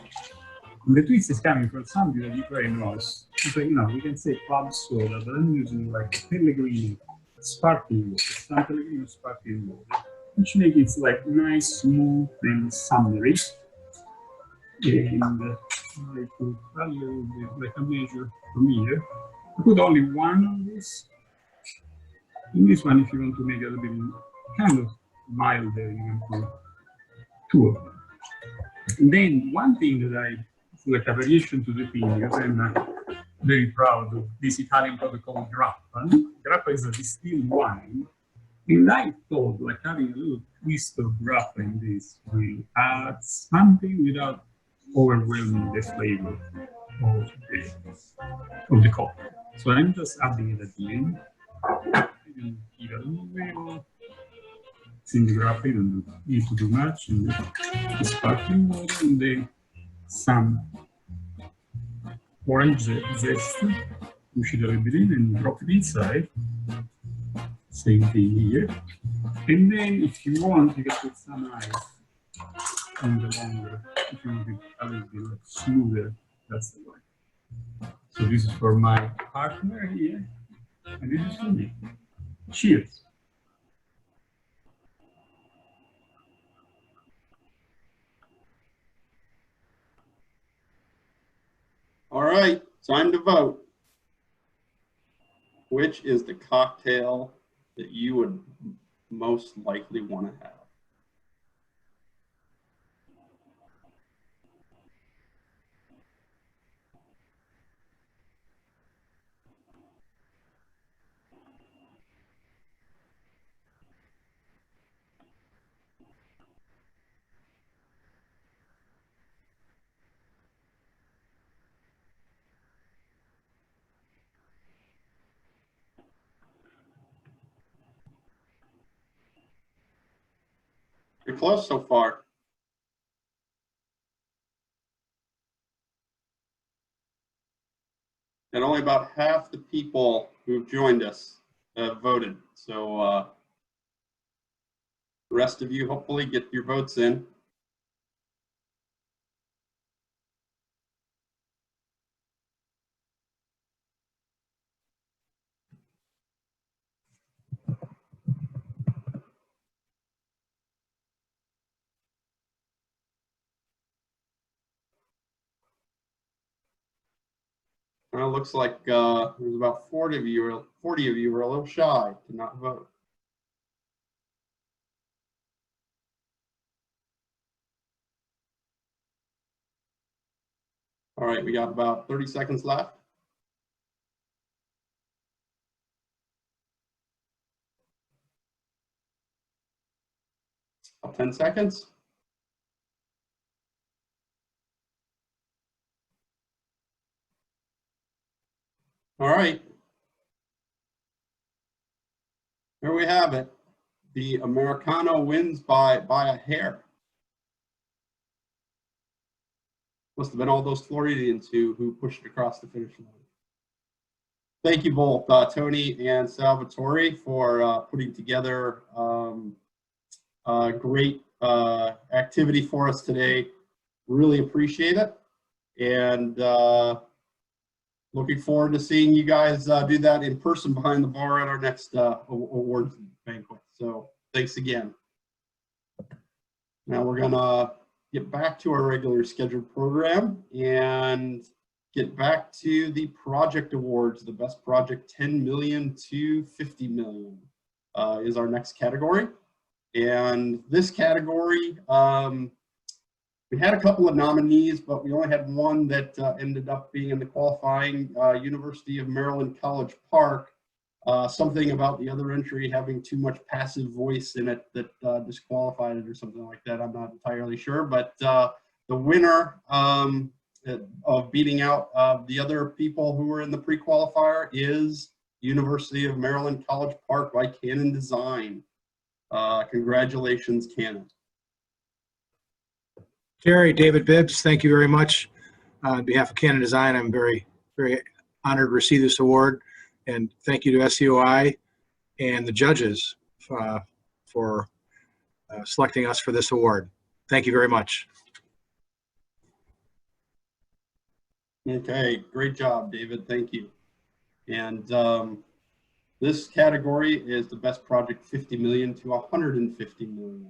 And the twist is coming from something that you probably know. So, you know, we can say club soda, but I'm using like Pellegrino sparkling water, San Pellegrino sparkling water, which makes it like nice, smooth, and summery. And I put a little bit, like a measure from here. I put only one of this. In this one, if you want to make it a little bit kind of milder, you can put two of them. And then one thing that I, like a variation to the thing, because I'm very proud of this Italian product called grappa. Grappa is a distilled wine. And I thought like having a little twist of grappa in this will add something without overwhelming the flavor of the cocktail. So I'm just adding it at the end. You give it a little flavor. It's in the grappa, you don't need to do much. And the sparkling water, and then some orange zest, push it a little bit in and drop it inside. Same thing here. And then if you want, you can put some ice on the longer, if you want it a little bit like smoother, that's the one. So this is for my partner here, and this is for me. Cheers. All right, time to vote. Which is the cocktail that you would most likely want to have? You're close so far. And only about half the people who've joined us have voted. So the rest of you, hopefully get your votes in. Well, it looks like there's about 40 of you were a little shy to not vote. All right, we got about 30 seconds left. About 10 seconds. All right. Here we have it. The Americano wins by a hair. Must have been all those Floridians who pushed it across the finish line. Thank you both, Tony and Salvatore, for putting together a great activity for us today. Really appreciate it. And looking forward to seeing you guys do that in person behind the bar at our next awards banquet. So thanks again. Now we're gonna get back to our regular scheduled program and get back to the project awards. The best project, 10 million to 50 million is our next category. And this category, we had a couple of nominees, but we only had one that ended up being in the qualifying, University of Maryland College Park. Something about the other entry having too much passive voice in it that disqualified it or something like that. I'm not entirely sure, but The winner of beating out the other people who were in the pre-qualifier is University of Maryland College Park by Canon Design. Congratulations, Canon. Terry, David Bibbs, thank you very much. On behalf of Canon Design, I'm very, very honored to receive this award. And thank you to SEAOI and the judges for selecting us for this award. Thank you very much. Okay, great job, David. Thank you. And this category is the best project 50 million to 150 million.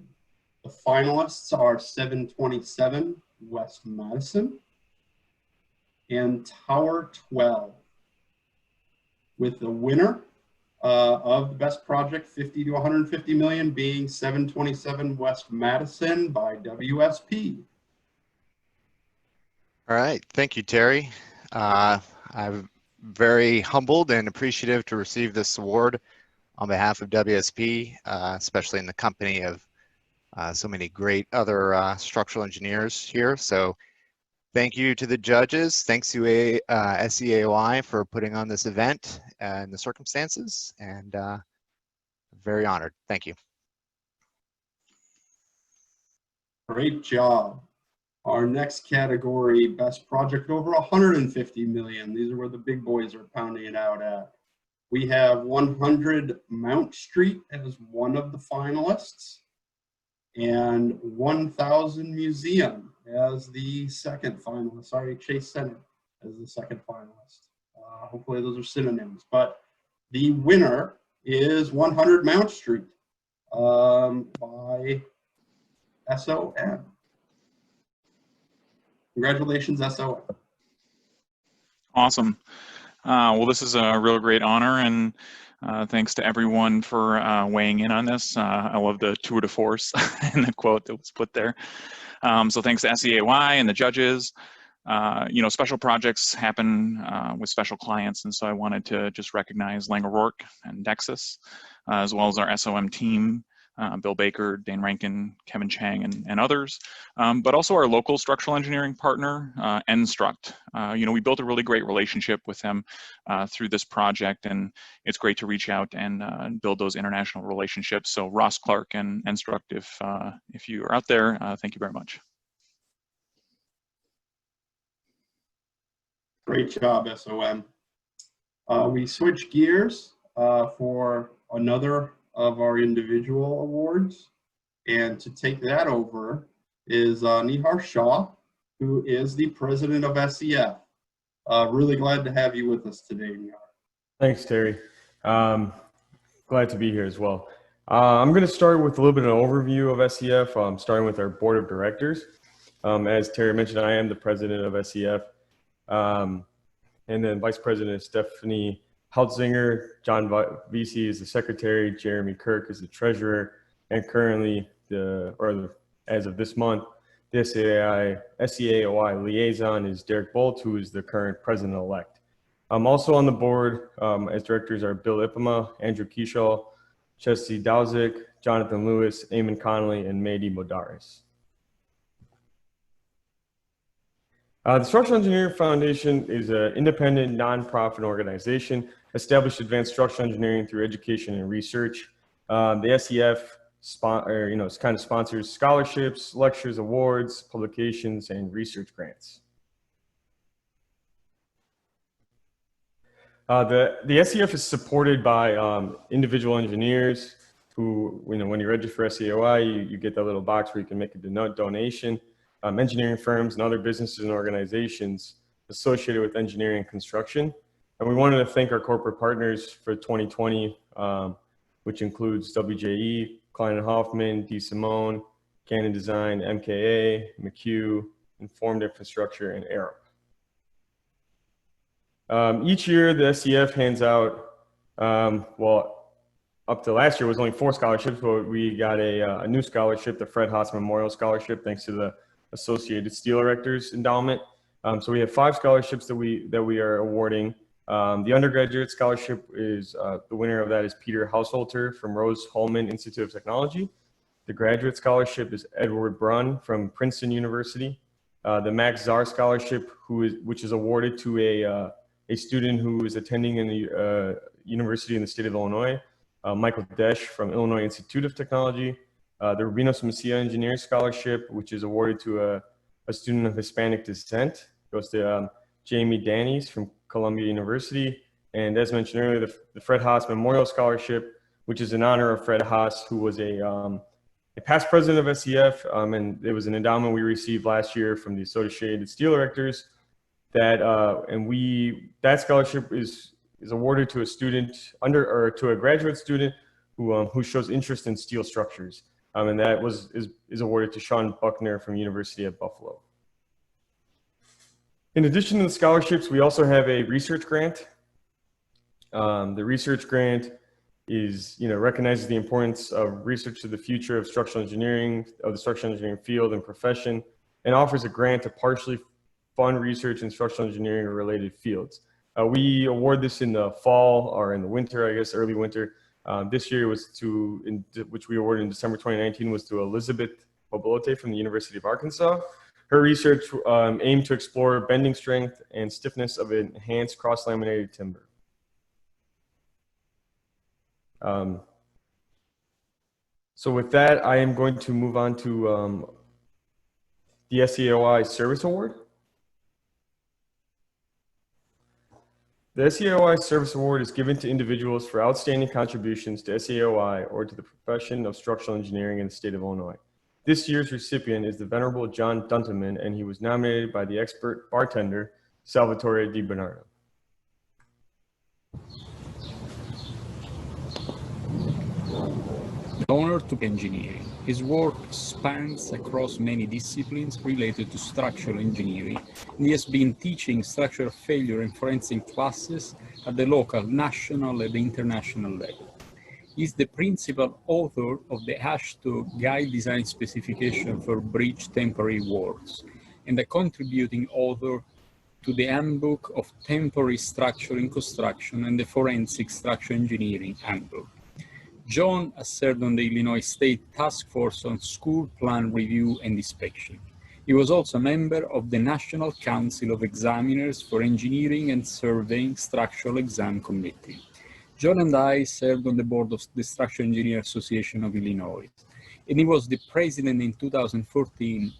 The finalists are 727 West Madison and Tower 12, with the winner of the best project 50 to 150 million being 727 West Madison by WSP. All right, thank you, Terry. I'm very humbled and appreciative to receive this award on behalf of WSP, especially in the company of so many great other structural engineers here. So thank you to the judges. Thanks to SEAOI for putting on this event and the circumstances, and very honored. Thank you. Great job. Our next category, best project over 150 million. These are where the big boys are pounding it out at. We have 100 Mount Street as one of the finalists, and 1000 Museum as the second finalist. Sorry, Chase Center as the second finalist. Hopefully those are synonyms, but the winner is 100 Mount Street by SOM. Congratulations, SOM. Awesome. Well, this is a real great honor, and thanks to everyone for weighing in on this. I love the tour de force and the quote that was put there. So thanks to SEAOI and the judges. You know, special projects happen with special clients, and so I wanted to just recognize Lang O'Rourke and Dexus, as well as our SOM team, Bill Baker, Dane Rankin, Kevin Chang, and others, but also our local structural engineering partner, Enstruct. You know, we built a really great relationship with them through this project, and it's great to reach out and build those international relationships. So Ross Clark and Enstruct, if you are out there, thank you very much. Great job, SOM. We switch gears for another of our individual awards, and to take that over is Nihar Shah, who is the president of SEF. Really glad to have you with us today, Nihar. Thanks, Terry. Glad to be here as well. I'm going to start with a little bit of an overview of SEF, starting with our board of directors. As Terry mentioned, I am the president of SEF. And then Vice President Stephanie Haltzinger, John Vesey is the secretary, Jeremy Kirk is the treasurer, and currently, as of this month, the SEAOI liaison is Derek Bolt, who is the current president-elect. Also on the board as directors are Bill Ipama, Andrew Keeshaw, Chesty Dowzik, Jonathan Lewis, Eamon Connolly, and Mehdi Modaris. The Structural Engineering Foundation is an independent, nonprofit organization established to advance structural engineering through education and research. The SEF sponsors scholarships, lectures, awards, publications, and research grants. The SEF is supported by individual engineers who, when you register for SEAOI, you get that little box where you can make a donation. Engineering firms and other businesses and organizations associated with engineering and construction. And we wanted to thank our corporate partners for 2020, which includes WJE, Klein & Hoffman, D. Simone, Canon Design, MKA, McHugh, Informed Infrastructure, and Arup. Each year, the SEF hands out, up to last year was only 4 scholarships, but we got a new scholarship, the Fred Haas Memorial Scholarship, thanks to the Associated Steel Erectors Endowment. So we have 5 scholarships that we are awarding. The undergraduate scholarship is, the winner of that is Peter Hausholter from Rose-Hulman Institute of Technology. The graduate scholarship is Edward Brunn from Princeton University. the Max Czar Scholarship, which is awarded to a student who is attending in the university in the state of Illinois, Michael Desch from Illinois Institute of Technology. The Rubinos Mejia Engineering Scholarship, which is awarded to a student of Hispanic descent, goes to Jamie Dannies from Columbia University. And as mentioned earlier, the Fred Haas Memorial Scholarship, which is in honor of Fred Haas, who was a past president of SEF, and it was an endowment we received last year from the Associated Steel Directors. That scholarship is awarded to a student to a graduate student who shows interest in steel structures, and that is awarded to Sean Buckner from University of Buffalo. In addition to the scholarships, we also have a research grant. The research grant recognizes the importance of research to the future of structural engineering, of the structural engineering field and profession, and offers a grant to partially fund research in structural engineering or related fields. We award this in the fall or in the winter, I guess, early winter. This year was which we awarded in December 2019, was to Elizabeth Obelote from the University of Arkansas. Her research aimed to explore bending strength and stiffness of enhanced cross-laminated timber. So with that, I am going to move on to the SEAOI Service Award. The SEAOI Service Award is given to individuals for outstanding contributions to SEAOI or to the profession of structural engineering in the state of Illinois. This year's recipient is the Venerable John Dunteman, and he was nominated by the expert bartender, Salvatore Di Bernardo. The honor to engineering. His work spans across many disciplines related to structural engineering, and he has been teaching structural failure and forensic classes at the local, national, and international level. He is the principal author of the H2 Guide Design Specification for Bridge Temporary Works, and a contributing author to the Handbook of Temporary Structure in Construction and the Forensic Structural Engineering Handbook. John has served on the Illinois State Task Force on School Plan Review and Inspection. He was also a member of the National Council of Examiners for Engineering and Surveying Structural Exam Committee. John and I served on the board of the Structural Engineer Association of Illinois, and he was the president in 2014-15.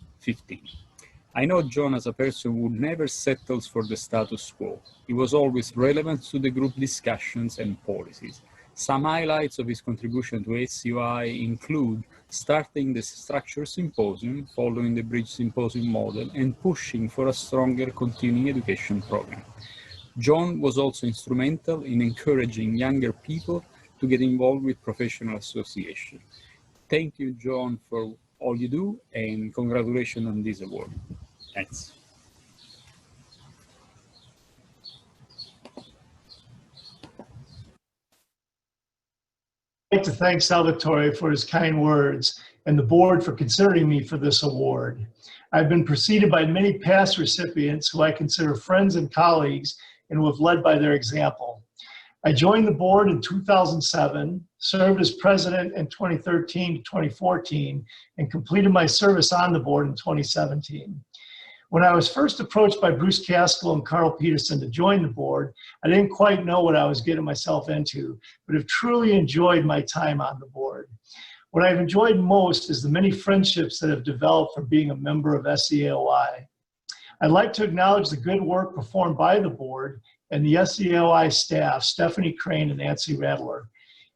I know John as a person who never settles for the status quo. He was always relevant to the group discussions and policies. Some highlights of his contribution to SEAOI include starting the Structure Symposium, following the Bridge Symposium model, and pushing for a stronger continuing education program. John was also instrumental in encouraging younger people to get involved with professional associations. Thank you, John, for all you do, and congratulations on this award. Thanks. I'd like to thank Salvatore for his kind words and the board for considering me for this award. I've been preceded by many past recipients who I consider friends and colleagues and who have led by their example. I joined the board in 2007, served as president in 2013 to 2014, and completed my service on the board in 2017. When I was first approached by Bruce Caskell and Carl Peterson to join the board, I didn't quite know what I was getting myself into, but have truly enjoyed my time on the board. What I've enjoyed most is the many friendships that have developed from being a member of SEAOI. I'd like to acknowledge the good work performed by the board and the SEAOI staff, Stephanie Crane and Nancy Rattler.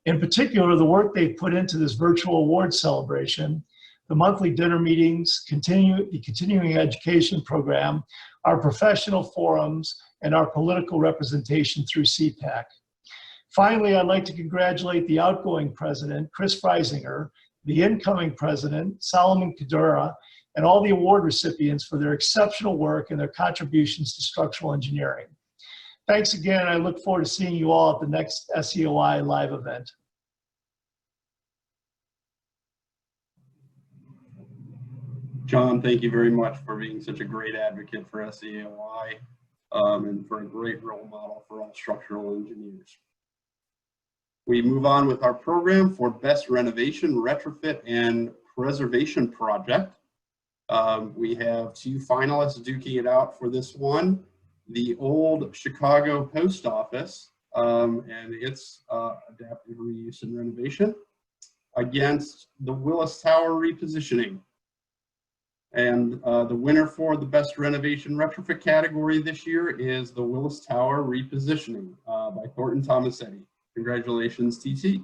In particular, the work they've put into this virtual award celebration, the monthly dinner meetings, the continuing education program, our professional forums, and our political representation through CPAC. Finally, I'd like to congratulate the outgoing president, Chris Freisinger, the incoming president, Solomon Kadura, and all the award recipients for their exceptional work and their contributions to structural engineering. Thanks again, and I look forward to seeing you all at the next SEAOI live event. John, thank you very much for being such a great advocate for SEAOI and for a great role model for all structural engineers. We move on with our program for Best Renovation, Retrofit, and Preservation Project. We have two finalists duking it out for this one. The old Chicago Post Office and its adaptive reuse and renovation against the Willis Tower repositioning. And the winner for the best renovation retrofit category this year is the Willis Tower repositioning by Thornton Tomasetti. Congratulations, TT.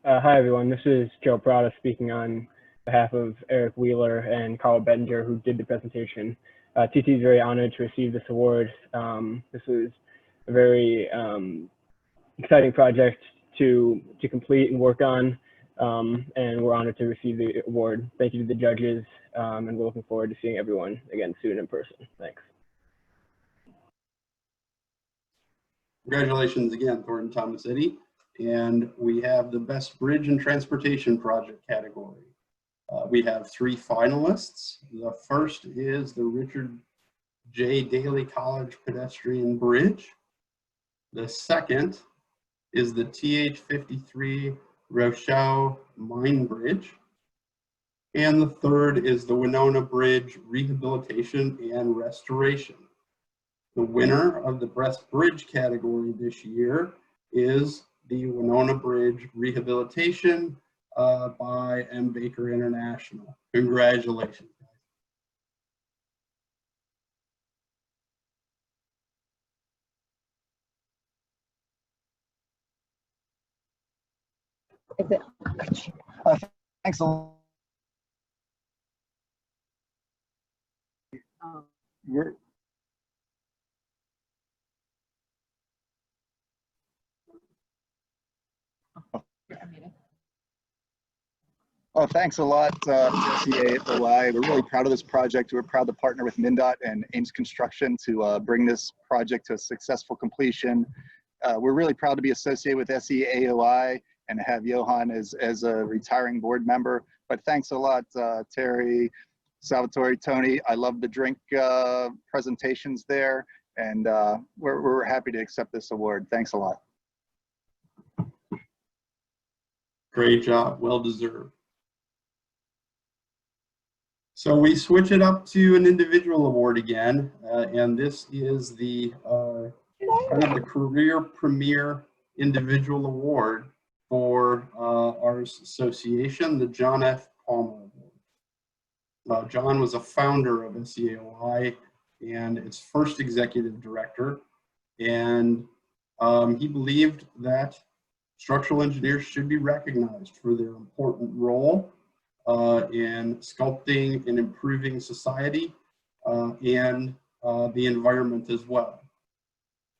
Hi, everyone. This is Joe Prada speaking on behalf of Eric Wheeler and Carl Bettinger, who did the presentation. TT is very honored to receive this award. This is a very exciting project to complete and work on, and we're honored to receive the award. Thank you to the judges, and we're looking forward to seeing everyone again soon in person. Thanks. Congratulations again, Thornton Tomasetti. And we have the Best Bridge and Transportation Project category. We have three finalists. The first is the Richard J. Daley College Pedestrian Bridge. The second is the TH-53 Rochelle Mine Bridge. And the third is the Winona Bridge Rehabilitation and Restoration. The winner of the Best Bridge category this year is the Winona Bridge Rehabilitation by M. Baker International. Congratulations. Thanks a lot. Oh, thanks a lot to SEAOI. We're really proud of this project. We're proud to partner with MnDOT and Ames Construction to bring this project to a successful completion. We're really proud to be associated with SEAOI and have Johan as a retiring board member. But thanks a lot, Terry, Salvatore, Tony. I love the drink presentations there, and we're happy to accept this award. Thanks a lot. Great job, well deserved. So we switch it up to an individual award again, and this is the kind of the Career Premier Individual Award for our association, the John F. Palmer Award. John was a founder of SEAOI and its first executive director, and he believed that structural engineers should be recognized for their important role in sculpting and improving society and the environment as well.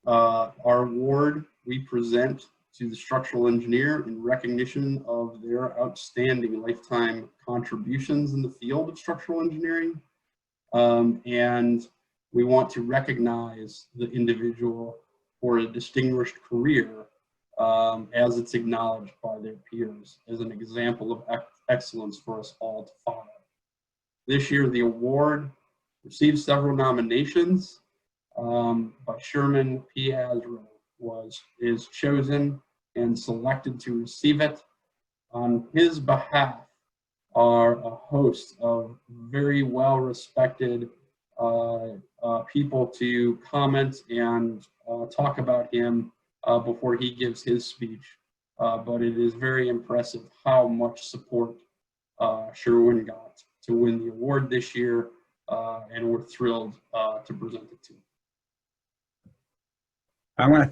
Our award we present to the structural engineer in recognition of their outstanding lifetime contributions in the field of structural engineering. And we want to recognize the individual for a distinguished career as it's acknowledged by their peers as an example of excellence for us all to follow. This year, the award received several nominations, but Sherman P. Azro is chosen and selected to receive it. On his behalf are a host of very well-respected people to comment and talk about him before he gives his speech. But it is very impressive how much support Sherwin got to win the award this year, and we're thrilled to present it to him. I want to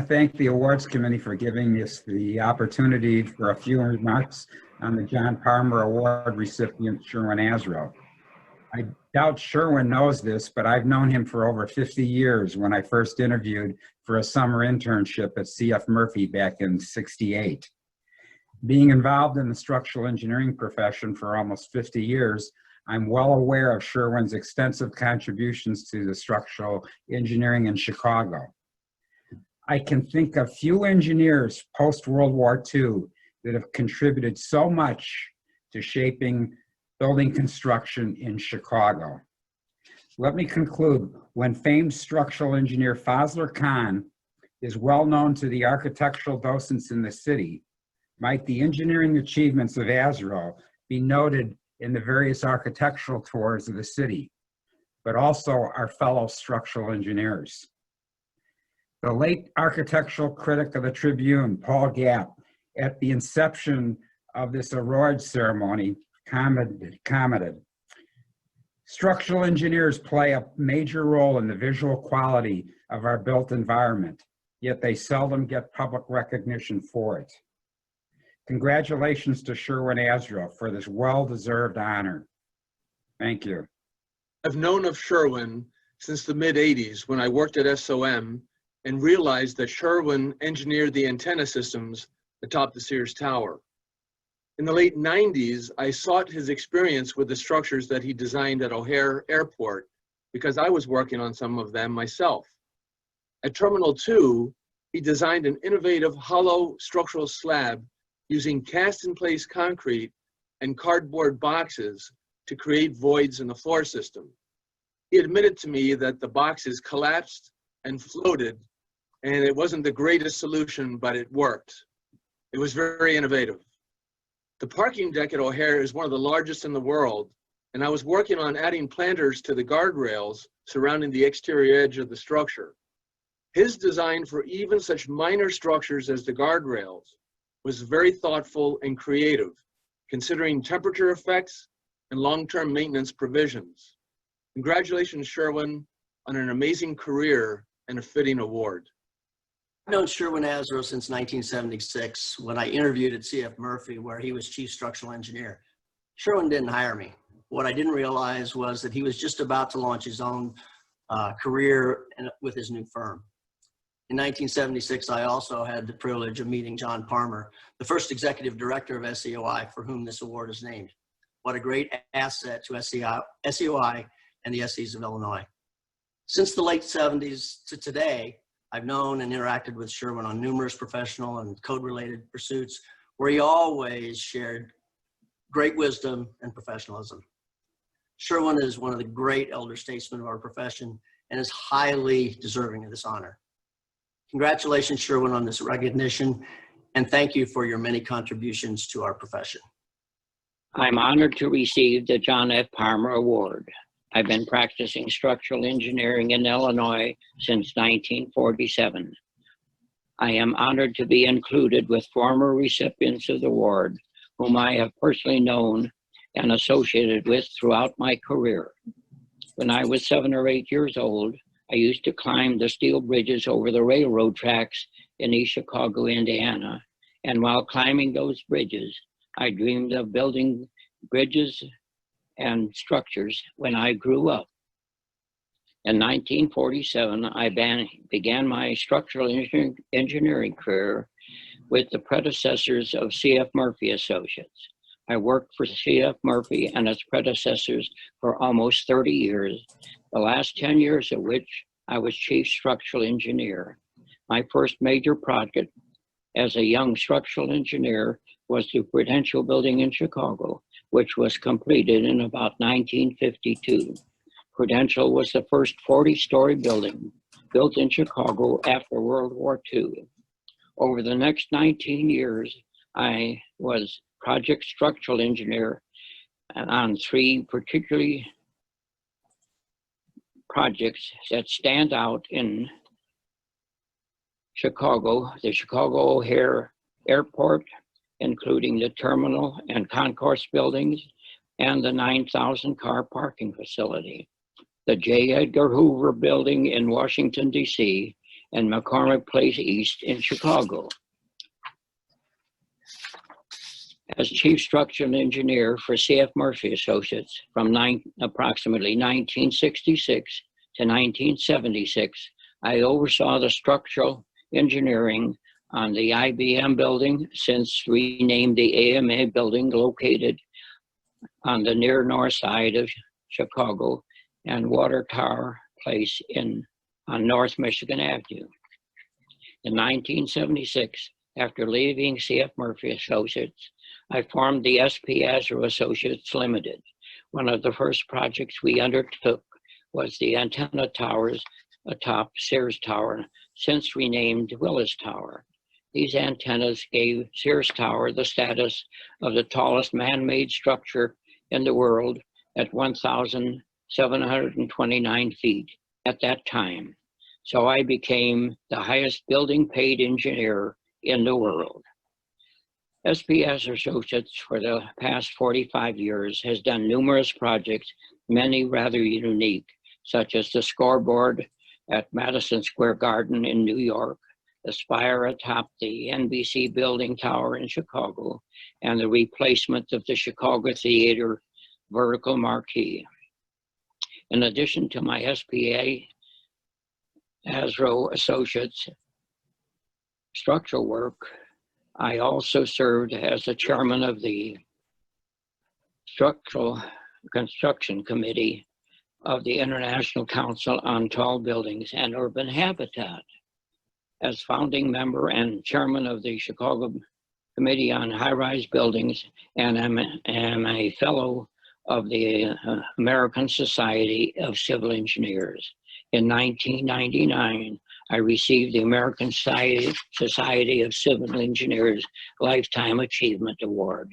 thank the awards committee for giving us the opportunity for a few remarks on the John Palmer Award recipient, Sherwin Azro. I doubt Sherwin knows this, but I've known him for over 50 years when I first interviewed for a summer internship at C.F. Murphy back in '68. Being involved in the structural engineering profession for almost 50 years, I'm well aware of Sherwin's extensive contributions to the structural engineering in Chicago. I can think of few engineers post-World War II that have contributed so much to shaping building construction in Chicago. Let me conclude. When famed structural engineer Fazler Khan is well known to the architectural docents in the city, might the engineering achievements of ASRO be noted in the various architectural tours of the city, but also our fellow structural engineers. The late architectural critic of the Tribune, Paul Gapp, at the inception of this awards ceremony, commented, structural engineers play a major role in the visual quality of our built environment, yet they seldom get public recognition for it. Congratulations to Sherwin ASRO for this well-deserved honor. Thank you. I've known of Sherwin since the mid-'80s when I worked at SOM and realized that Sherwin engineered the antenna systems atop the Sears Tower. In the late 90s, I sought his experience with the structures that he designed at O'Hare Airport because I was working on some of them myself. At Terminal 2, he designed an innovative hollow structural slab using cast-in-place concrete and cardboard boxes to create voids in the floor system. He admitted to me that the boxes collapsed and floated, and it wasn't the greatest solution, but it worked. It was very innovative. The parking deck at O'Hare is one of the largest in the world, and I was working on adding planters to the guardrails surrounding the exterior edge of the structure. His design for even such minor structures as the guardrails was very thoughtful and creative, considering temperature effects and long-term maintenance provisions. Congratulations, Sherwin, on an amazing career and a fitting award. I've known Sherwin ASRO since 1976 when I interviewed at CF Murphy, where he was chief structural engineer. Sherwin didn't hire me. What I didn't realize was that he was just about to launch his own career with his new firm. In 1976, I also had the privilege of meeting John Palmer, the first executive director of SEAOI, for whom this award is named. What a great asset to SEAOI and the SEs of Illinois. Since the late 70s to today, I've known and interacted with Sherwin on numerous professional and code-related pursuits where he always shared great wisdom and professionalism. Sherwin is one of the great elder statesmen of our profession and is highly deserving of this honor. Congratulations, Sherwin, on this recognition, and thank you for your many contributions to our profession. I'm honored to receive the John F. Palmer Award. I've been practicing structural engineering in Illinois since 1947. I am honored to be included with former recipients of the award, whom I have personally known and associated with throughout my career. When I was 7 or 8 years old, I used to climb the steel bridges over the railroad tracks in East Chicago, Indiana. And while climbing those bridges, I dreamed of building bridges and structures when I grew up. In 1947, I began my structural engineering career with the predecessors of CF Murphy Associates. I worked for CF Murphy and its predecessors for almost 30 years, the last 10 years of which I was chief structural engineer. My first major project as a young structural engineer was the Prudential Building in Chicago, which was completed in about 1952. Prudential was the first 40-story building built in Chicago after World War II. Over the next 19 years, I was project structural engineer on 3 particularly projects that stand out in Chicago: the Chicago O'Hare Airport, including the terminal and concourse buildings, and the 9,000 car parking facility, the J. Edgar Hoover building in Washington, D.C., and McCormick Place East in Chicago. As chief structural engineer for CF Murphy Associates from approximately 1966 to 1976, I oversaw the structural engineering on the IBM building, since renamed the AMA building, located on the near north side of Chicago, and Water Tower Place on North Michigan Avenue. In 1976, after leaving C.F. Murphy Associates, I formed the SP Azro Associates Limited. One of the first projects we undertook was the antenna towers atop Sears Tower, since renamed Willis Tower. These antennas gave Sears Tower the status of the tallest man-made structure in the world at 1,729 feet at that time. So I became the highest building paid engineer in the world. SPS Associates for the past 45 years has done numerous projects, many rather unique, such as the scoreboard at Madison Square Garden in New York, the spire atop the NBC building tower in Chicago, and the replacement of the Chicago Theater vertical marquee. In addition to my SPA Azro Associates structural work, I also served as the chairman of the Structural Construction Committee of the International Council on Tall Buildings and Urban Habitat. As founding member and chairman of the Chicago Committee on High-Rise Buildings, and am a fellow of the American Society of Civil Engineers. In 1999, I received the American Society of Civil Engineers Lifetime Achievement Award.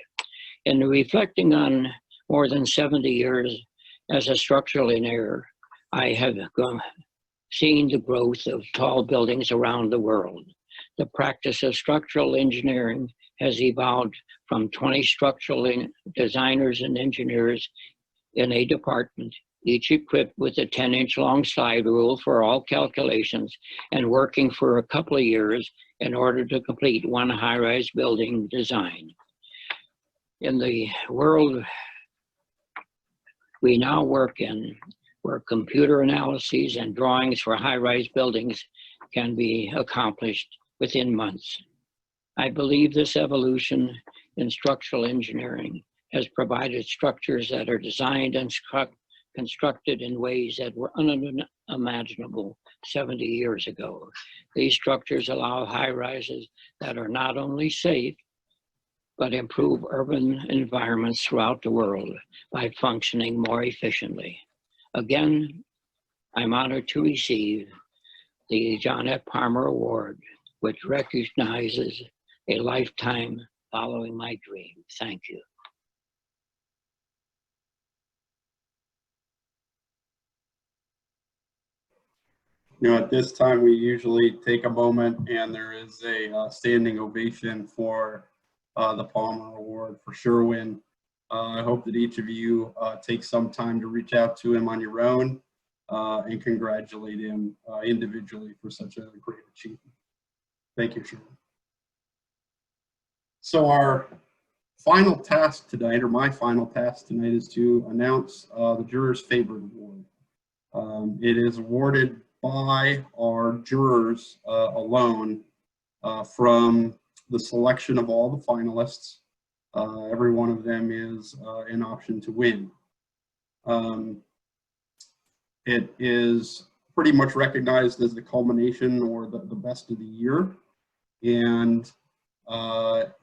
In reflecting on more than 70 years as a structural engineer, I have seen the growth of tall buildings around the world. The practice of structural engineering has evolved from 20 structural designers and engineers in a department, each equipped with a 10-inch long slide rule for all calculations and working for a couple of years in order to complete one high-rise building design. In the world we now work in, where computer analyses and drawings for high-rise buildings can be accomplished within months. I believe this evolution in structural engineering has provided structures that are designed and constructed in ways that were unimaginable 70 years ago. These structures allow high-rises that are not only safe, but improve urban environments throughout the world by functioning more efficiently. Again, I'm honored to receive the John F. Palmer Award, which recognizes a lifetime following my dream. Thank you. You know, at this time, we usually take a moment and there is a standing ovation for the Palmer Award for Sherwin. I hope that each of you take some time to reach out to him on your own and congratulate him individually for such a great achievement. Thank you, Sherwin. So our final task tonight, or my final task tonight, is to announce the Jurors' Favorite Award. It is awarded by our jurors alone from the selection of all the finalists. Every one of them is an option to win. It is pretty much recognized as the culmination or the best of the year. And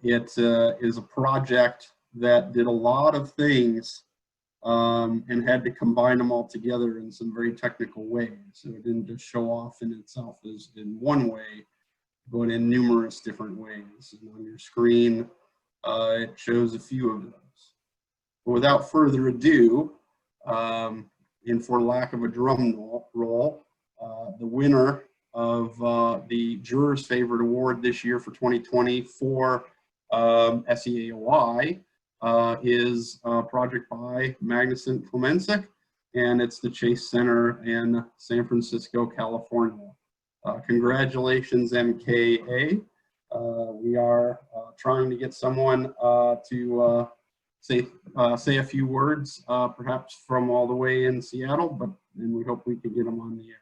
it is a project that did a lot of things and had to combine them all together in some very technical ways. So it didn't just show off in itself as in one way, but in numerous different ways. And on your screen, it shows a few of those. But without further ado, and for lack of a drum roll, the winner of the Jurors' Favorite Award this year for 2020 for SEAOI is a project by Magnuson Clemensik, and it's the Chase Center in San Francisco, California. Congratulations, MKA. We are trying to get someone to say a few words, perhaps from all the way in Seattle, and we hope we can get them on the air.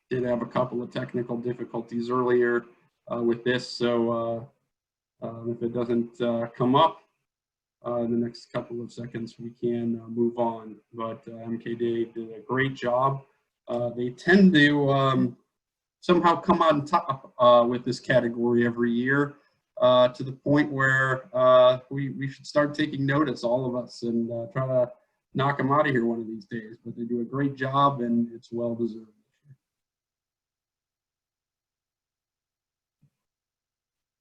did have a couple of technical difficulties earlier with this, so if it doesn't come up in the next couple of seconds, we can move on. But MKD did a great job. They tend to somehow come on top with this category every year, to the point where we should start taking notice, all of us, and try to knock them out of here one of these days. But they do a great job, and it's well deserved.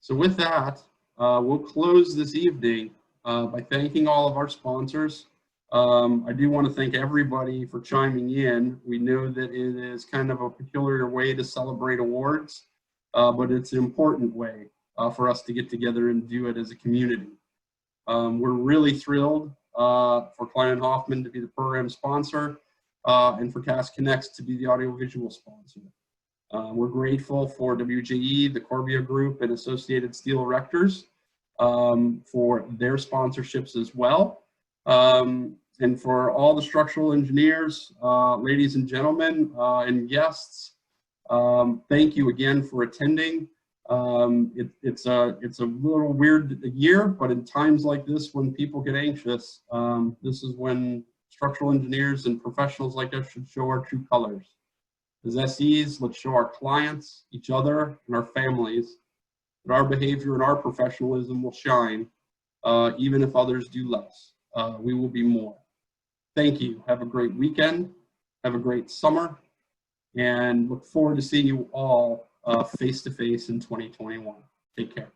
So with that, we'll close this evening by thanking all of our sponsors. I do want to thank everybody for chiming in. We know that it is kind of a peculiar way to celebrate awards, but it's an important way for us to get together and do it as a community. We're really thrilled for Klein & Hoffman to be the program sponsor and for Cast Connects to be the audiovisual sponsor. We're grateful for WJE, the Corbia Group, and Associated Steel Erectors for their sponsorships as well. And for all the structural engineers, ladies and gentlemen, and guests, thank you again for attending. It's a little weird year, but in times like this, when people get anxious, this is when structural engineers and professionals like us should show our true colors. As SEs, let's show our clients, each other, and our families that our behavior and our professionalism will shine, even if others do less. We will be more. Thank you. Have a great weekend. Have a great summer. And look forward to seeing you all face to face in 2021. Take care.